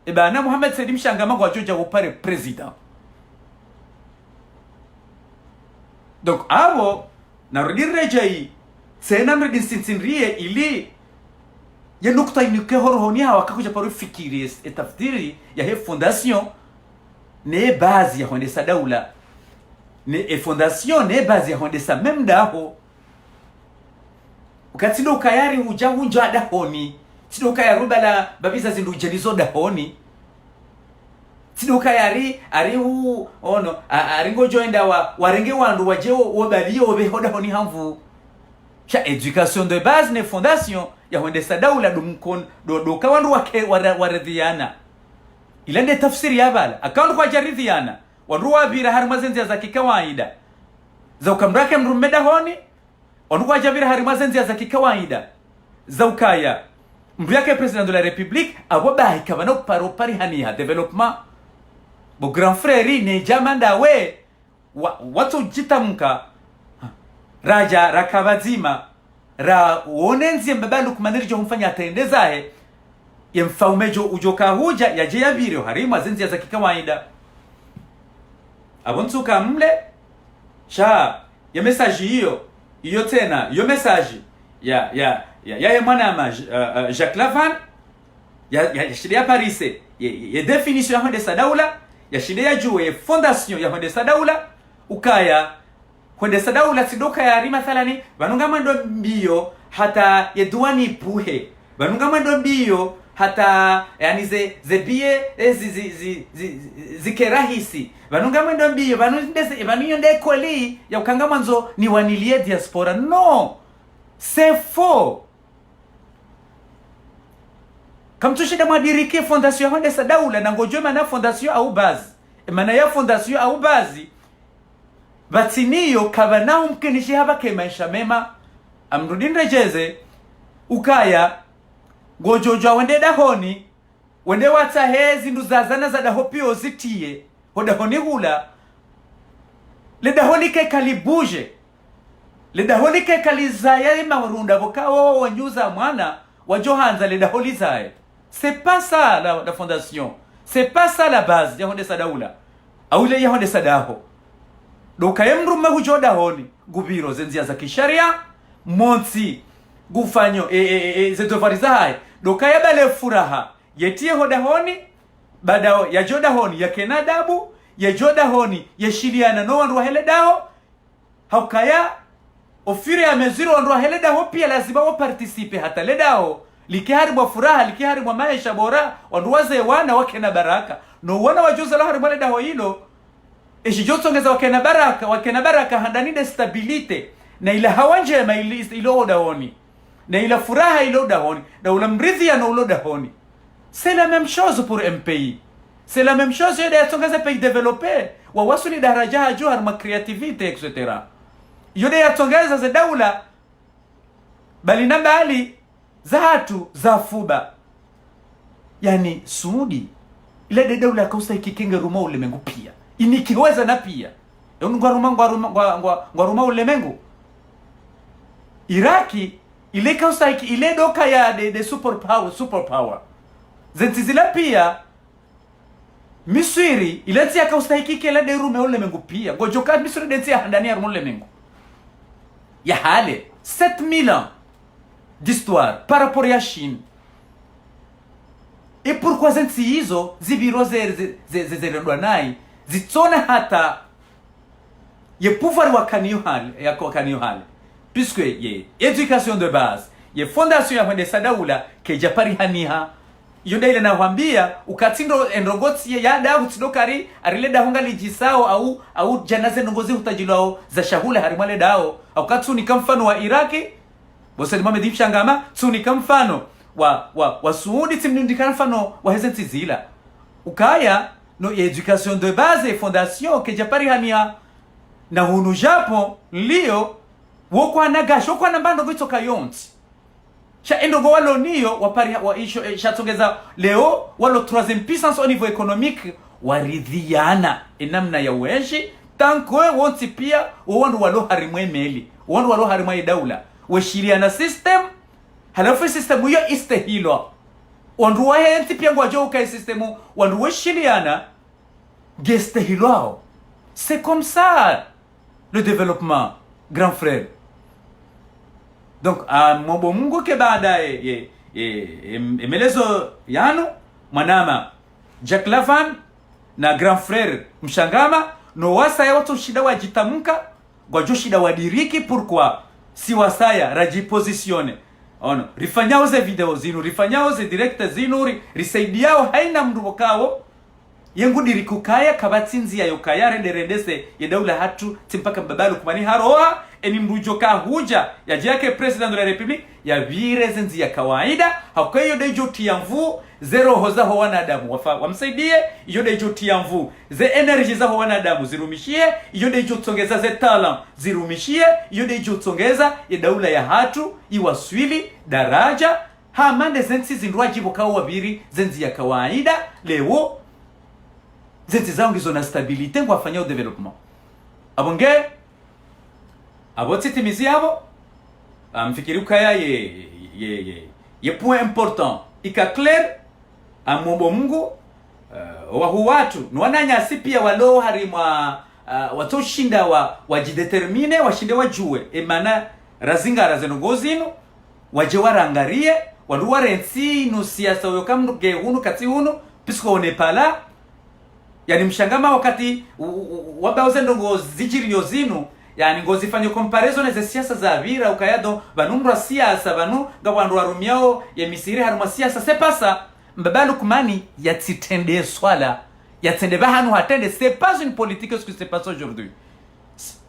ibana Muhammad Said Mshangama ngojoja upare president. Donc abo na redirejai sena mredin sinsinrie ili ya nukta inuke horohoni hawa kakuja paru fikiri etafdiri ya he fondation ne base ya honde sadaula ne fondation ne base ya honde sa même daho ukatindo ukayari hunja dahoni tido kayaruba la babiza zindu jelizo dahoni tido kayari arihu ono aringo joinda warenge wandu wajeo wobaliyo obehoda honi hamvu cha education de base ne fondation ya honde sadaula dumkon do kawandu wake waredhiana ilende tafsiri ya bala akaundu kwa jaridhiana waruwa bira harimazenzi za kikawaida za ukamrake mrumeda honi wanuwa jabira harimazenzi za kikawaida za ukaya mbriake president de la république aboba ikabano pari haniha development bo grand frère ne jamanda we watu jitamka raja rakabazima ra wonenzi mbaba Lukman jo humfanya atendezae yemfaumejo ujoka huja yaje yabiro harima zenzi za kikawaida abontuka mle cha ya message hiyo tena hiyo message ya mwana ma Jacques Lavan ya shiria Paris ya definition ya honde sadaula ya shiria juu ya fondation ya honde sadaula ukaya honde sadaula sidoka ya rima thalani banunga mando mbio hata yeduani puhe banunga mando mbio hata yani ze bie zikerahisi banunga mando mbio banunde kweli ya ukanga mwanzo ni wanilie diaspora no c'est faux. Comme tu shida mwadirike fondation honde sadaula na ngojwe mana fondation au base mana ya fondation au base batiniyo kabana umkenishi haba ke maisha mema amrudin rejeze ukaya gojojo wende dahoni wende wata hezi nduzazana za dahopio zitie hoda honi hula le dahoni ke kalibuje le dahoni ke kalizaya maurunda bokao wanyuza mwana wa Johanza le daholi zae. C'est pas ça la fondation. C'est pas ça la base ya honde sadaula. Aule ya honde sadaho. Doka yemrume hujoda honi gubiro zenzia za kisharia monti gufanyo zedovariza hai doka yabale furaha yetie hoda honi badao ya joda honi ya kenadabu ya joda honi ya shiliana no wandu wahele dao haukaya ofire ya meziro wandu wahele dao pia lazima wa participe hata le dao likihari mwa furaha likihari mwa maisha bora wandu waze wana wakena baraka no wana wajuza la hari mwale dao hilo eshijotongeza wakena baraka handaninde stabilite na ila hawanje ilo odahoni na ila furaha ilo odahoni na ula mridhia na ulo odahoni. C'est la même chose pour un pays. C'est la même chose yode yatongeza pays développé wa wasu ni daraja haju harma creativity etc. Yode yatongeza za daula bali na bali za hatu za fuba yani Suudi ile daula kausta ikikinga ruma ulemengu pia inikiweza na pia ngwaruma ulemengu Iraki ile kausta ile doka ya de super power zentizila pia Misiri ile tia kausta ikikela de rume ulemengu pia gojoka Misiri de tia handani ya ulemengu ya hale 7000 ans d'histoire par rapport à Chine e pourquoi zensi hizo zibiro zerendwa nai zitsona hata ye pouvoir wa kanio hale puisque ye éducation de base ye fondation ya hwende sadaula ke japari haniha yonda ile nakwambia ukatindo endrogoti ya da utidokari arileda honga lijisao au janaze ndongozi utajilao za shahula harimale dao au katuni kamfano wa Iraki boseli Mohamed Mshangama tuni kamfano wa Suudi timnindika mfano wa hezenti zila ukaya no education de base et fondation ke japari hania na hunu Japo lio wokwa nagasho kwa nambando vitoka yonti sha endogo walo niyo wapari wa isho shatongeza leo walo troisième puissance au niveau économique waridhiana enamna ya weshi tankwe wonti pia wandu walo harimwe meli wandu walo harimwe daula weshiriana system halafu system hiyo istehilo wandu wahenti pia ngwajo ukai system wandu weshiriana gestehilo. C'est comme ça le développement, grand frère. Donc mambo Mungu ke baadaye emelezo yanu mwanama Jack Lavan na grand frère Mshangama no wasaya watu shida wajitamka gwajo shida wadiriki pourquoi si wasaya rajipositione ono rifanyao ze video zinu rifanyao ze direct zinu risaidiao haina mdubokao yengu dirikukaya kabatsinzi ya yokaya renderendese ya daula hatu timpaka mbabalu kumani haroha eni mrujoka huja ya jake president de la republique ya vire zenzi ya kawaida hakuwa iyo dejo tiamvu zero hoza ho wanadamu wamsaidie iyo dejo tiamvu ze energy za ho wanadamu zirumishie iyo dejo tsongeza ze talent zirumishie iyo dejo tsongeza ya daula ya hatu iwaswili daraja hamande zenzi zinruaji bokao wabiri zenzi ya kawaida leo zenzi zangu izo na stabilite ngwafanya development abonge abotiti mizi yabo mfikiri ukaya ye point important ika clair amombo Mungu wahu watu nwananya pia walo harimwa watoshinda wajidetermine washinde wajue emana razinga razenogozino waje warangarie wanduwa rensi no siasa yokamge hunu kati hunu pisko onepala yani Mshangama wakati wabauze ndongo zijirio zinu yani ngozifanya comparison za siasa za vira ukayado banundwa siasa banu gabandu warumiao ya misiri haruma siasa sepasa mbabalu kumani yatitende swala yatende bahanu hatende. C'est pas une politique ce qui se passe aujourd'hui,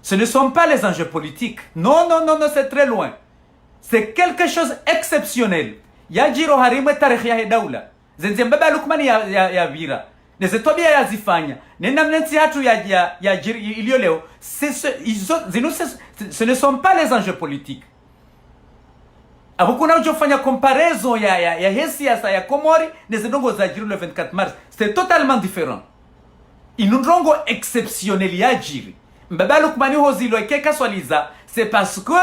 ce ne sont pas les enjeux politiques, non, c'est très loin, c'est quelque chose exceptionnel yajiro harima tarikhi ya daula zenze mbabalu kumani ya vira nezetobia yazifanya nenda mnensi hatu ya ilio leo ce ne sont pas les enjeux politiques. Abukuna ujofanya comparaison ya hesiasa ya Komori nezedongo za jiri le 24 mars, c'est totalement différent. Inundrongo exceptionnel ya jiri mbabalu kumani hozilo ekeka swaliza c'est parce que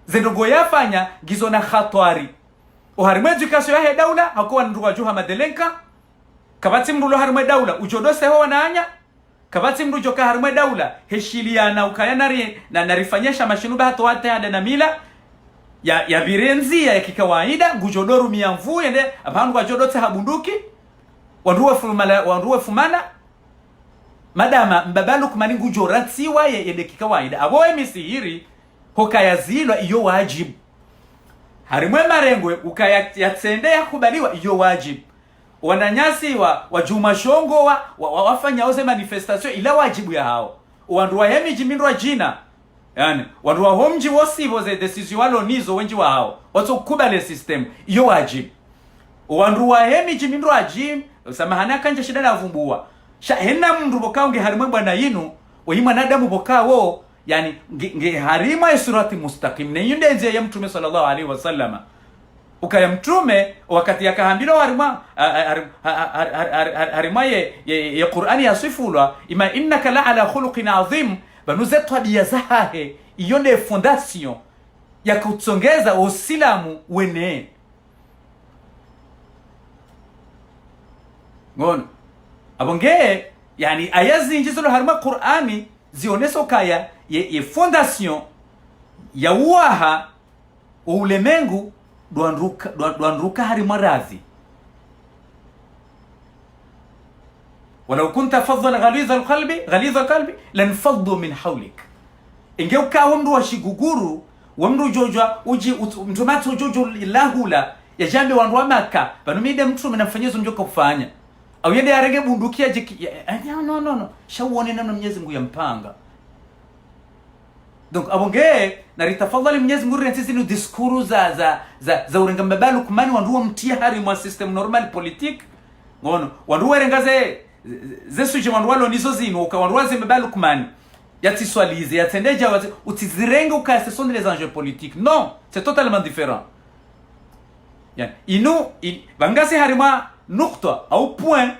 zedongo yafanya gizona khatwari uharimo education ya daula hakuwa ndruwa juha madelenka kabati mrulo harumwe daula ujodose ho wananya kabati mru joka harumwe daula heshiliana ukayanari na narifanyesha mashinuba hato wate hada na mila ya virenzi ya kikawaida ngujodoru miamvu yende abandu wajodote habunduki wanduwe fumana madama mbabalu kumani ngujorati waye yende kikawaida aboe misihiri hokayazilwa iyo wajibu harimwe marengwe ukayatsende yakubaliwa iyo wajibu wananyasi wa Juma Shongo wafanya oze manifestation ila wajibu ya hao wandu wa hemi jimindwa jina yani wandu wa homji wosivo ze decision walo nizo wenji wa hao watu kubale system iyo wajibu wandu wa hemi jimindwa jim samahana kanje shida na vumbua sha hena mndu bokaonge harimwe bwana yinu wahima nadamu bokawo yani nge harima surati mustaqim ne yunde nje ya mtume sallallahu alaihi wasallam ukaya mtume wakati yakahambira harima ya Qur'ani yasifulwa ima innaka la ala khuluqin azim banuzetwa biyazahe iyone fondation ya kutsongeza usilamu wene ngon abonge yani ayazi njizolo harima Qur'ani zioneso kaya ye fondation ya uaha ulemengu duanruka hari marazi walau kunta faddan ghaliza alqalbi lanfaddu min hawlik. Inge ukawa mndu wa shiguguru wa mndu jojwa uji mtumatu jojo lahula ya jambe wandu wa Maka banumide mtu mnamfanyizo njoka kufanya au yende arege bundukia jiki no shawone namna Mwenyezi Mungu yampanga. Donc abonge na ritafadhali Mwenyezi Mungu rentisi ni diskuru za urenga mbabalu kumani wandu wa mtia hari mwa system normal politique ngono wandu warengaze zesuje wandu walo nizo zino ukawandu waze mbabalu kumani yatiswalize yatendeja wazi utizirenga ukase sont les enjeux politiques. Non, c'est totalement différent. Yani bangasi harima nukta au point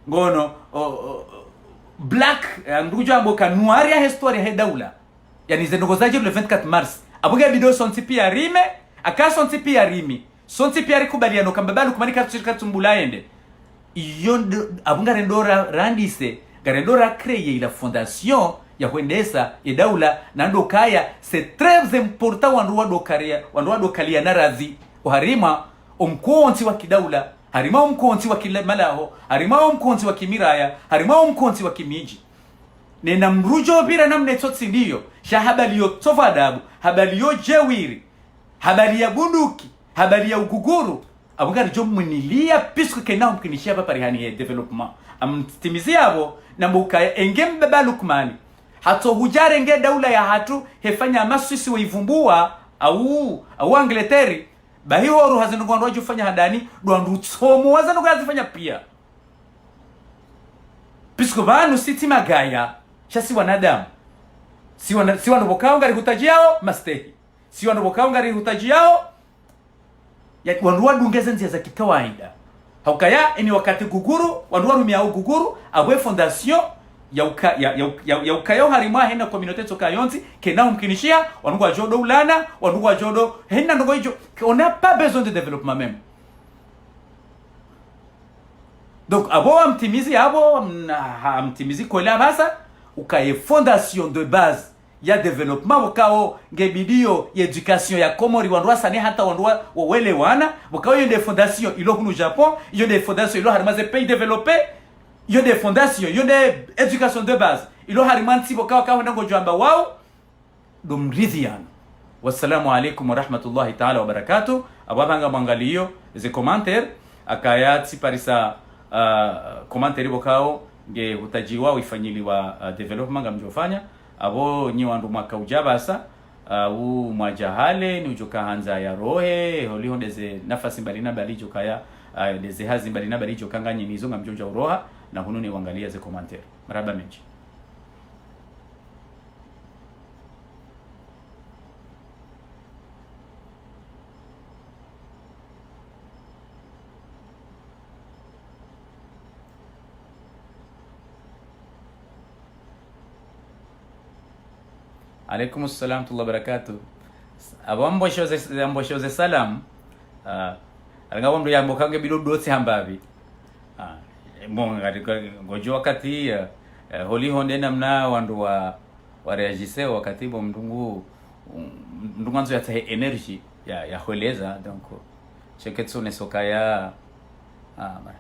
ngono black ndugu ambo kanuari ya historia he daula. Yani zendogozaji le 24 mars abuga bido sonti pia rime aka sonti pia rimi sonti pia rikubaliano kambabalu kumani katusirika tumbulaende iyo abunga rendora randise garendora créer la fondation ya kuendesa idaula na ndo kaya c'est très important wandu dokalia na radhi harima umkonti wa kidaula harima umkonti wa kimalaho harima umkonti wa kimiraya harima umkonti wa kimiji nena mrujo bira namne tsotsi ndiyo shahabali yo tofadabu habali yo jewiri habali ya bunduki habali ya uguguru abungari jo munilia pisku kena mkinishia hapa parihani ya development amtimizi abo na mbuka engembe balukmani hato hujare nge daula ya hatu hefanya maswisi waivumbua au Angleteri bahiho ruha zinugwandu wajufanya hadani duandu tsomo wazanu gazifanya pia pisku banu siti magaya shasi wanadamu si wanu bokao ngari hutajiao mastehi si wanu bokao ngari hutajiao ya wandu wadungeze nzia za kikawaida haukaya ini wakati guguru wandu warumia guguru abwe fondation ya ukayo harima hena communauté toka yonzi kenao mkinishia wandu wa jodo ulana wandu wa jodo hena ndogo hijo on n'a pas besoin de développement même. Donc abo amtimizi kola basa ukaye fondation de base ya development wakao ngebidio ya education ya komori wandu asani hata wandu wawele wana wakao yende fondation ilo hunu Japon yende fondation ilo harimaze pays développé yende fondation yende education de base ilo harimanti wakao kao nango jamba wao dumridhian. Wassalamu alaikum wa rahmatullahi ta'ala wa barakatuh. Ababanga mwangalio ze commentaire akayati parisa commentaire wakao nge utajiwa ifanyiliwa development ngamjofanya abo nyi wandu mwaka ujabasa u mwajahale ni ujoka hanza ya rohe holiho ndeze nafasi mbalina balijo kaya ndeze hazi mbalina balijo kanganye nizo ngamjonja uroha na hununi wangalia ze commentaire maraba menji. Alaikum assalam tullah barakatuh. Abo amboshoze salam. Alanga mndu yambo kange bidodo hambavi. Ngari ngojo wakati holi honde namna wandu wa reagise wakati bo mndungu anzo ya energy ya holeza donc cheketso ne sokaya mara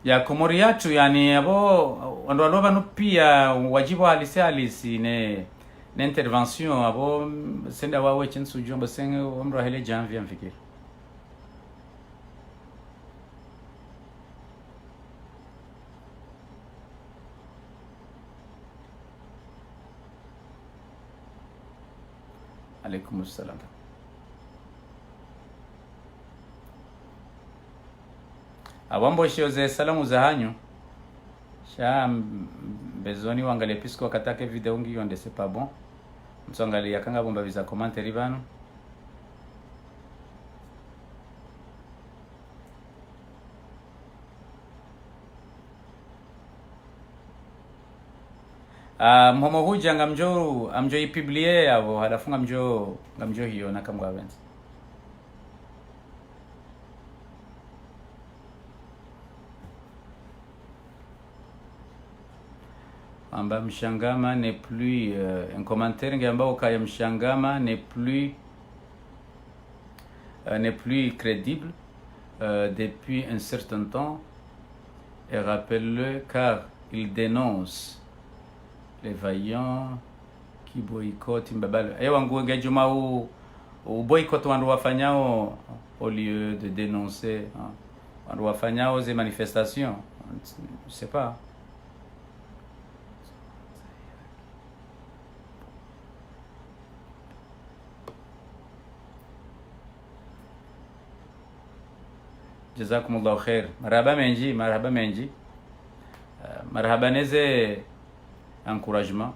ya komori yatu yani abo ando aloba no pia wajibu halisi ne intervention abo senda wawe chinsu jomba senge omro hele janvier mfikiri alaikum assalam. Awambo shoze salamu za hanyu sha bezoni wangale pisko katake video ngi yonde c'est pas bon msongali yakanga bomba biza commentaire bano mhomo huja ngamjo amjo ipublier abo halafunga ngamjo hiyo nakamwa wenzi amba mshangama n'est plus un commentaire ngamba kaya mshangama n'est plus crédible depuis un certain temps, et rappelle-le car il dénonce les vaillants qui boycottent Mbabalo. Wangu ngejuma u boycott wandu wafanyao au lieu de dénoncer wandu wafanyao ces manifestations. Je sais pas. Jazakumullahu khair. Marhaba menji. Marhaba neze encouragement.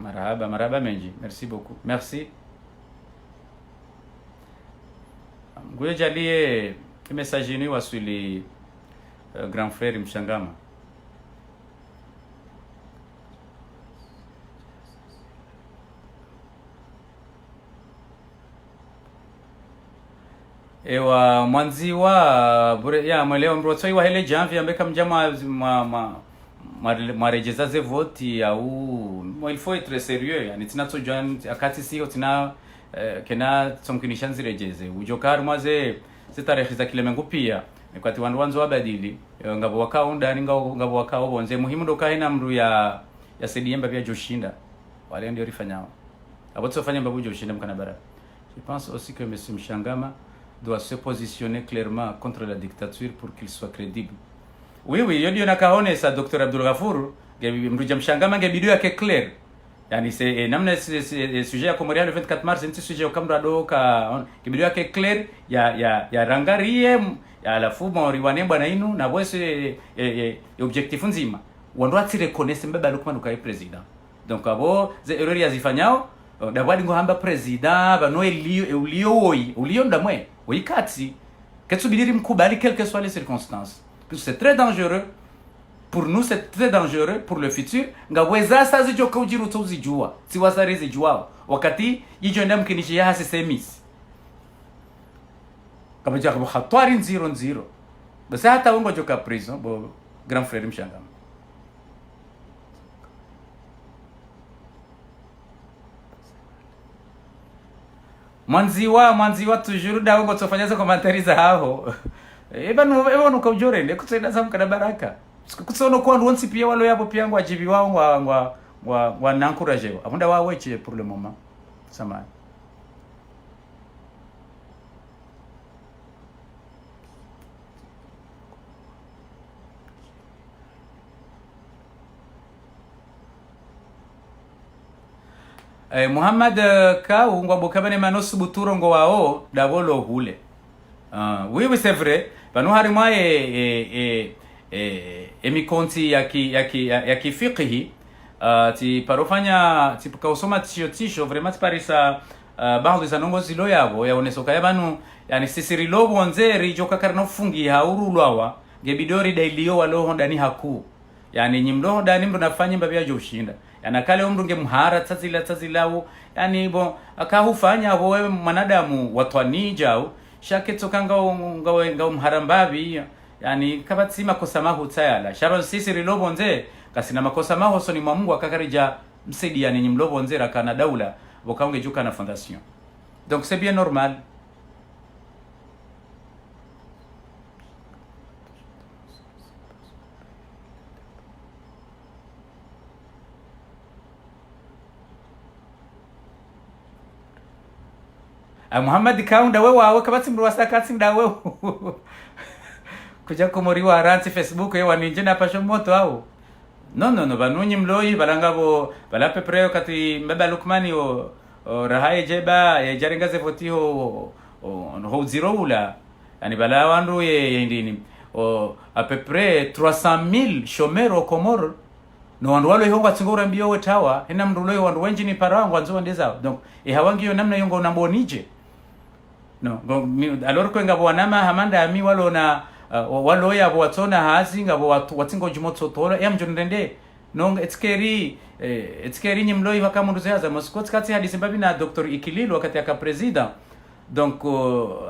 Marhaba menji. Merci beaucoup. Merci. Ngoja jalie message ni wasuli grand frère Mshangama. Ewa mwanzi wa bure ya mweleo mrotoi wa hele janvi ambeka mjama marejeza ze voti au il faut être sérieux, yani tina tojwan akati sio tina kena tsomkinishanzi rejeze ujokar mwaze zitarehe za kilemengu pia kwati wandu wabadili ngabo wakao ndani ngabo wakao bonze muhimu ndo haina mru ya CDM pia joshinda wale ndio rifanyao abo tsofanya mbabu joshinda mkana bara. Je pense aussi que monsieur Mshangama doit se positionner clairement contre la dictature pour qu'il soit crédible. Oui, yodi nakaone sa Dr. Abdul Ghafour mruja Mshangama ngebidio yake clair. Yani c'est namna sujet ya Komoria le 24 mars c'est sujet kamra doka ngebidio yake clair ya rangarie ya alafu moriwane bwana inu na bwese objectif nzima. Wando ati reconnaître mbeba Lukman ukai president. Donc abo ze erreur yazifanyao dabwadi ngohamba president bano ulio ndamwe oikati ketsubidiri mkubali quelles que soient les circonstances. C'est très dangereux pour nous, c'est très dangereux pour le futur. Ngaweza sazi joka ujiru tuzijua si wasarizi jua wakati yijonda mkinishi ya hasesemis kama jabu khatwari 0-0 basi hata ungo joka prison bo grand frère Mshangama. Mwanziwa toujours dawo ngo tofanya commentaires za hao ebanu ka ujore ndeko tsenda za mkana baraka kutsono kwa ndonsi pia walo yapo pia ngwa jibi wao ngwa nankurajewa abunda waweche pour le moment samani. Muhammad ka ngwa bokabane manosu buturo ngo wao dabolo hule. Oui, c'est vrai. Banu harima mikonti ya kifiqhi ti parofanya ti kausoma tisho vraiment parisa baadhi za nongo zilo yabo yaonesoka yabanu yani sisiri lobo nzeri joka karno fungi haurulwawa gebidori dailio walo ndani haku yani nyimdo ndani mndo nafanya mbabya joshinda yana kale umrunge muhara tazilao yani bon akahufanya abo wewe mwanadamu watwani jao shake tokanga ngao mharambabi yani kabati makosa mahu tayala sharon sisi rilobo nze kasina makosa mahu so ni Mungu akakarija msedi yani nyimlobo nze rakana daula bokaunge juka na fondation, donc c'est bien normal. Muhammad kaunda wewe wawe kabati mruwasa katsi ndawe kuja kumoriwa aranti Facebook yewa ninje na pasho moto au no banunyi mloi balangabo bala pepreo kati mbaba Lukmani o rahaye jeba ya jaringa zevoti ho zero ula yani bala wandu ye ndini o à peu près 300,000 chômeurs au Comores no wandu walo honga tsingora mbio wetawa hena mrulo wandu wenji ni parango anzo ndeza, donc hawangi yo namna yongo nambonije no alors que ngabo wanama hamanda ami walo na walo ya watona hazi ngabo watingo jumotso tora yamjondende no etskeri nyimloi wakamundu zaza moskot kati hadi sababu na Dr. Ikililo wakati aka president donc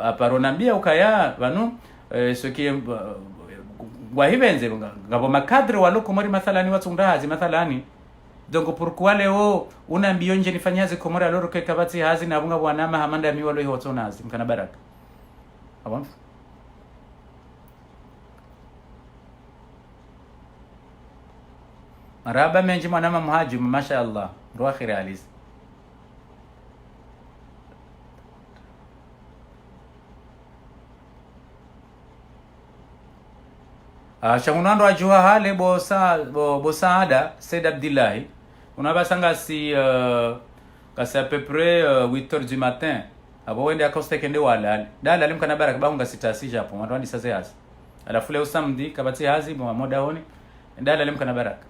aparonambia ukaya vanu ce qui wahivenze ngabo makadre waloko mori mathalani watsundahazi mathalani. Donc pourquoi leo unaambio nje nifanyaze komora loro ke kabati hazi na bunga bwanama hamanda mi walo hiwatonazi mkana baraka abon. Maraba menji mwanama muhajim mashaallah roa khiri aliz. Shamunando ajuha hale bo saada Said Abdillahi. On a sanga si kasi à peu près 8h du matin. Abo wende akoste kende wala. Dala lim kana baraka bahunga sitasi japo. Mwandwani sasa yazi. Alafu leo samedi kabati hazi bo moda honi. Dala lim kana baraka.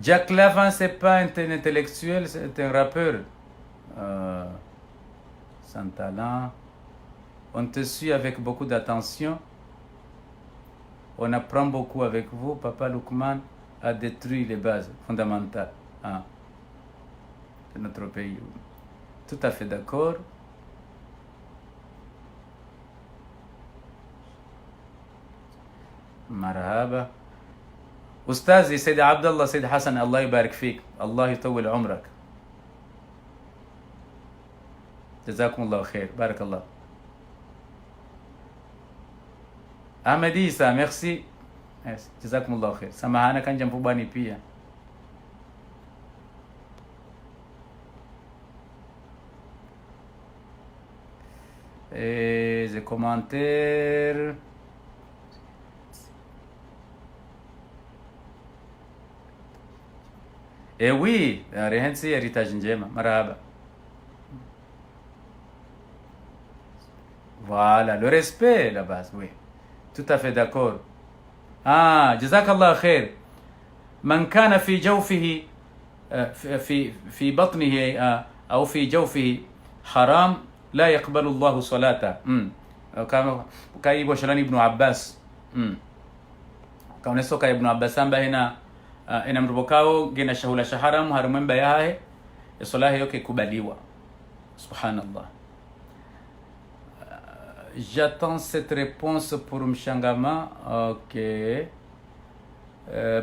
Jack Lavin, c'est pas un intellectuel, c'est un rappeur. Sans talent. On te suit avec beaucoup d'attention. On apprend beaucoup avec vous. Papa Lukman a détruit les bases fondamentales de notre pays. Tout à fait d'accord. Marhaba. أستاذي سيد عبد الله سيد حسن الله يبارك فيك الله يطول عمرك جزاكم الله خير بارك الله. Ahmed Issa merci جزاكم الله خير. Samahana kan jampubani pia. Et les commentaires. Eh oui, Rehensi héritage njema, marhaba. Voilà, le respect la base, oui. Tout à fait d'accord. Jazakallah khair. Man kana fi jawfihi في بطنه أو في جوفه حرام لا يقبل الله صلاته. كاي بوشلان ابن عباس كونسو كاي ابن عباس هنا ina mrubokao gena shahula shaharamu harumemba yahe solahe yoke kubaliwa. Subhanallah. J'attends cette réponse pour Mshangama. Ok.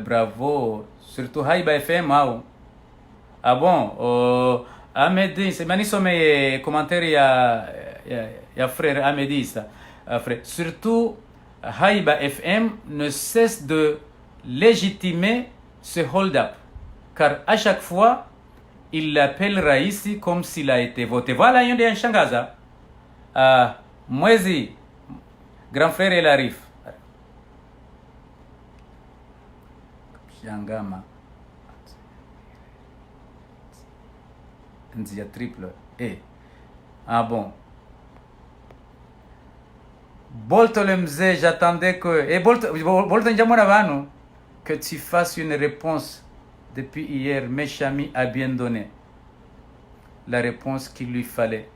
Bravo. Surtout Haiba FM au. Ah bon. Ahmedi, c'est manisome commentaire ya frère Ahmedi ça. Frère. Surtout Haiba FM ne cesse de légitimer ce hold-up, car à chaque fois, il l'appelle Raisi comme s'il a été voté. Voilà, il y a un shangaza. Mwezi, grand frère El Arif. Shangama. Nzia triple. Ah bon. Bolto lemze, j'attendais que... Et Bolto njamona vanu. Que tu fasses une réponse depuis hier. Meshami a bien donné la réponse qu'il lui fallait.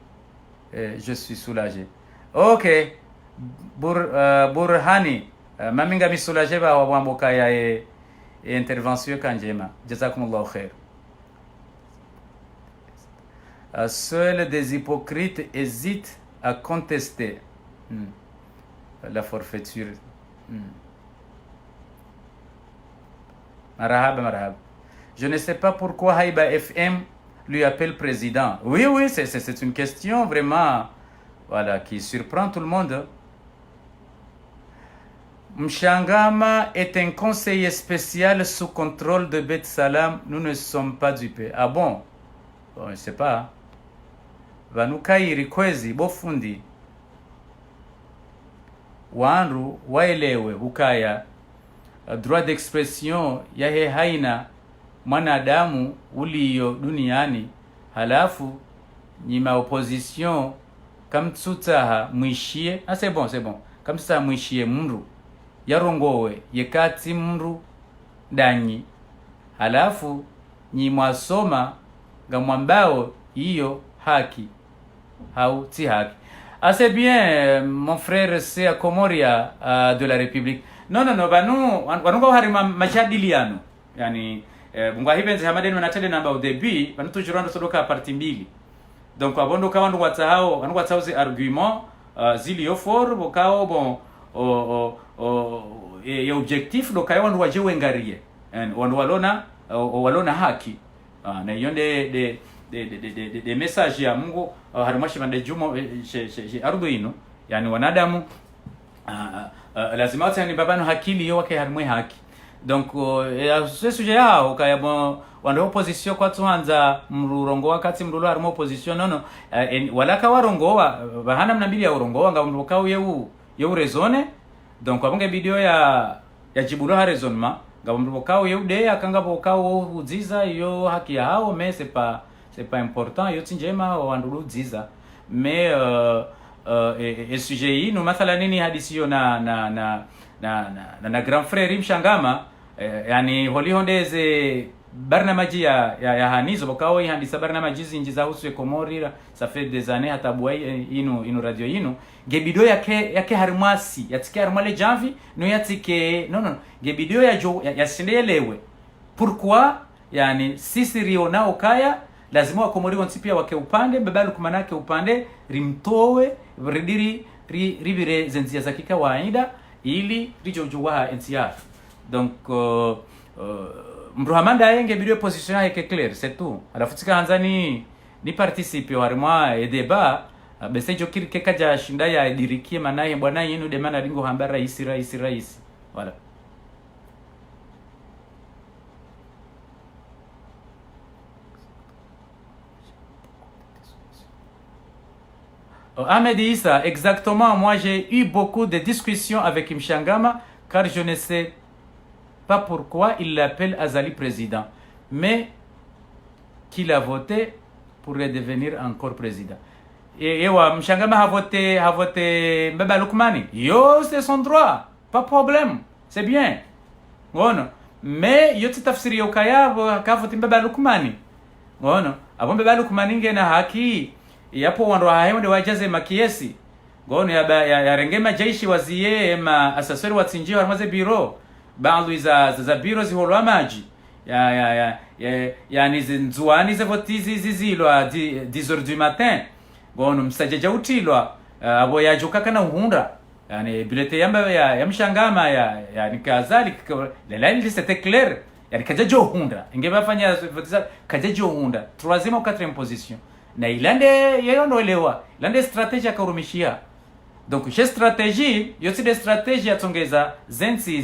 Je suis soulagé. Ok. Burhani. Maminga mi soulagé ba wamboka ya intervention kanjema. Jazakumullahu khair. Seuls des hypocrites hésitent à contester la forfaiture. Marhaba, marhaba. Je ne sais pas pourquoi Haiba FM lui appelle président. Oui, c'est une question vraiment, voilà, qui surprend tout le monde. Mshangama est un conseiller spécial sous contrôle de Bet Salam. Nous ne sommes pas dupés. Ah bon? Bon, je ne sais pas. Vanukai rikwezi bofundi. Wanru waelewe hukaya. Droit d'expression yahe haina mwanadamu uliyo duniani, halafu nyima opposition kamtsutaha mwishie. C'est bon. Kamtsutaha mwishie mru yarongowe yekati mru danyi, halafu nyimwasoma gamwambao iyo haki hau ti haki. Ah, c'est bien, mon frère, c'est à Comoria de la République. Non, non, non, wanunga harima majadiliano. Yani, bunga hibenzi hamadeni wanatele namba au début, banu tujurando sodoka parti mbili. Donc, abondo kawa ndu watsahao zi argument, zili yo for, bokao, bon, e objectif, do kaya wandu wajewe ngarie. Wandu walona haki. Na yonde de message ya Mungu harimashi mande jumo ardu ino, yani wanadamu lazima wote ni babano hakili yo wake harimwe haki. Donc ce sujet yao kaya bon wando opposition kwa tuanza mrurongo wakati mrulo harimo opposition nono wala ka warongo bahana mnambili ya urongo nga mrukao yeu rezone. Donc abonge video ya jibulo ha raisonnement nga mrukao yeu de akanga bokao uziza yo haki ya hao mais c'est pas important yo tinjema wandudu ziza mais sujet hii no mathala nini hadisi yo na grand frère Mshangama yani holihondeze barnamaji ya hanizo bokao ihandisa barnamaji zinji za husu Komorira ça fait des années hatabwai ino radio ino gebido yake harimasi yatike harimale janvi no yatike no gebido ya sindelewe pourquoi yani sisi riona okaya lazima wakomori pia wake upande babalu kumanake upande rimtowe ridiri ribire zenzia za kikawaida ili rijojuwa NCR. Donc mruhamanda yenge video position yake clair c'est tout. Alafu tika hanzani ni participe harima e débat besejo kirike kaja shinda ya dirikie manaye bwana yenu de mana dingo hamba raisi. Voilà. Ahmed Issa, exactement, moi j'ai eu beaucoup de discussions avec Mshangama car je ne sais pas pourquoi il l'appelle Azali président, mais qu'il a voté pour devenir encore président. Et Mshangama a voté Mbaba Lukmani. Yo, c'est son droit, pas de problème, c'est bien. Bon, mais yo tafsiri yo kaya ka voté Mbaba Lukmani. Bon, avant Mbaba Lukmani ngena haki yapo wando hayo wajaze makiesi ngono ya rengema jeshi wazie ma asasori watsinjio harmaze biro baadhi za biro ziholo maji yani zinzuani ze votizi zizilo a 10h du matin ngono msajeja utilwa abo yajuka kana uhunda yani bilete yamba ya Mshangama yani kazali lelani c'était clair yani kajajo uhunda ingebafanya votiza kajajo uhunda troisième ou quatrième position na ilande yeyonoelewa ilande strategy akarumishia. Donc je strategie yote de strategy atongeza zensi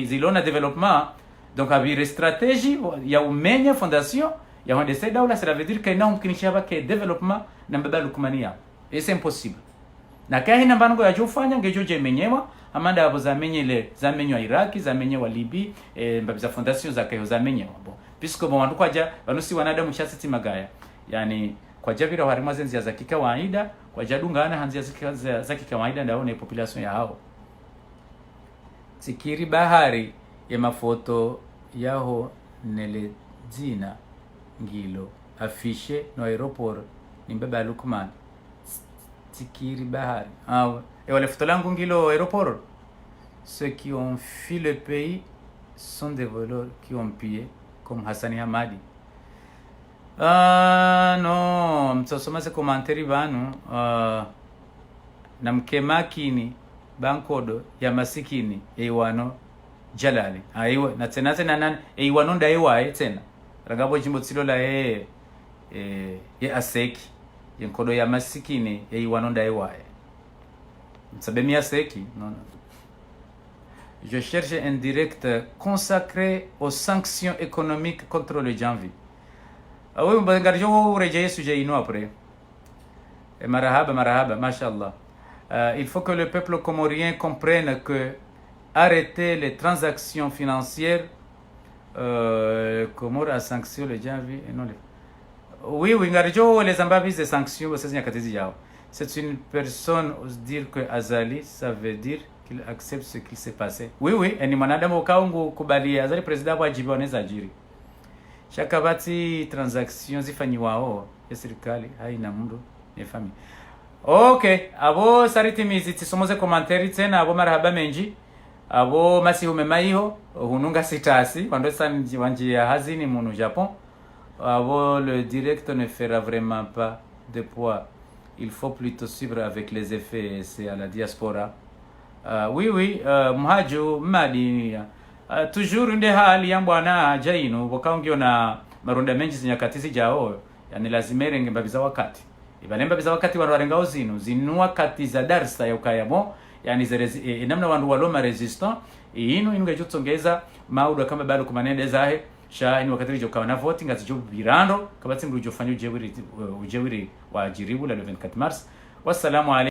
zilona development. Donc abire strategy ya umenya fondation ya honde seda ula cela veut dire que na mkinisha bake development na mbaba lukumania et c'est impossible na kai na bango ya jofanya ngejoje menyewa amanda abo za menyele za menyo Iraki za menyewa Libi mbabiza fondation za kayo za menyewa bon puisque bon wandu kwaja banusi wanadamu chasiti magaya yani kwa javira harima zenzi za kikawaida kwa jadungana hanzia za kikawaida ndaone population ya hao sikiri bahari ya mafoto yaho nele zina ngilo affiché no aéroport ni Mbaba Lukman sikiri bahari et wale foto langu ngilo aéroport. Ceux qui ont fui le pays sont des voleurs qui ont pillé comme Hassani Hamadi. No, msosoma se komanteri banu na mkemakini bankodo ya masikini eiwano jalali aiwa na tena nan eiwano ndaiwa tena ragabo jimbo tsilo la ye aseki yenkodo ya masikini eiwano ndaiwa msabemi aseki non. Je cherche un direct consacré aux sanctions économiques contre le janvier. Ah oui, on va rejeter ce sujet après. Marahaba, mashallah. Il faut que le peuple comorien comprenne que arrêter les transactions financières, Comore a sanctionné le janvier et non les. Oui, les Zambabis des sanctions, c'est une personne ose dire que Azali, ça veut dire qu'il accepte ce qui s'est passé. Oui, ni mwanadamu kaungu kubali Azali president wajibu anaweza ajiri. Shakabati transactions zifanywa ya serikali haina mdo ni famille. Okay, abo sariti mizi tisomoze komanteri tena abo marahaba menji. Abo masi humemaiho hununga sitasi wando sanji wanji ya hazini munu Japon. Abo le direct ne fera vraiment pas de poids. Il faut plutôt suivre avec les effets, c'est à la diaspora. Oui, mhaju madi toujours nde hali ya bwana jainu bokaungio na marunda menji zinyakatizi jao yani lazimere ngembabiza wakati ibalemba biza wakati warenga zinu wakati za darsa ya ukayamo yani zerezi namna wandu waloma resistant inu ngejutongeza maudo kama bado kumanende zahe sha inu wakati rijo kawana voting azijo birando kabatsi ngujofanya ujewiri wa jiribu la 24 mars. Wassalamu alaykum.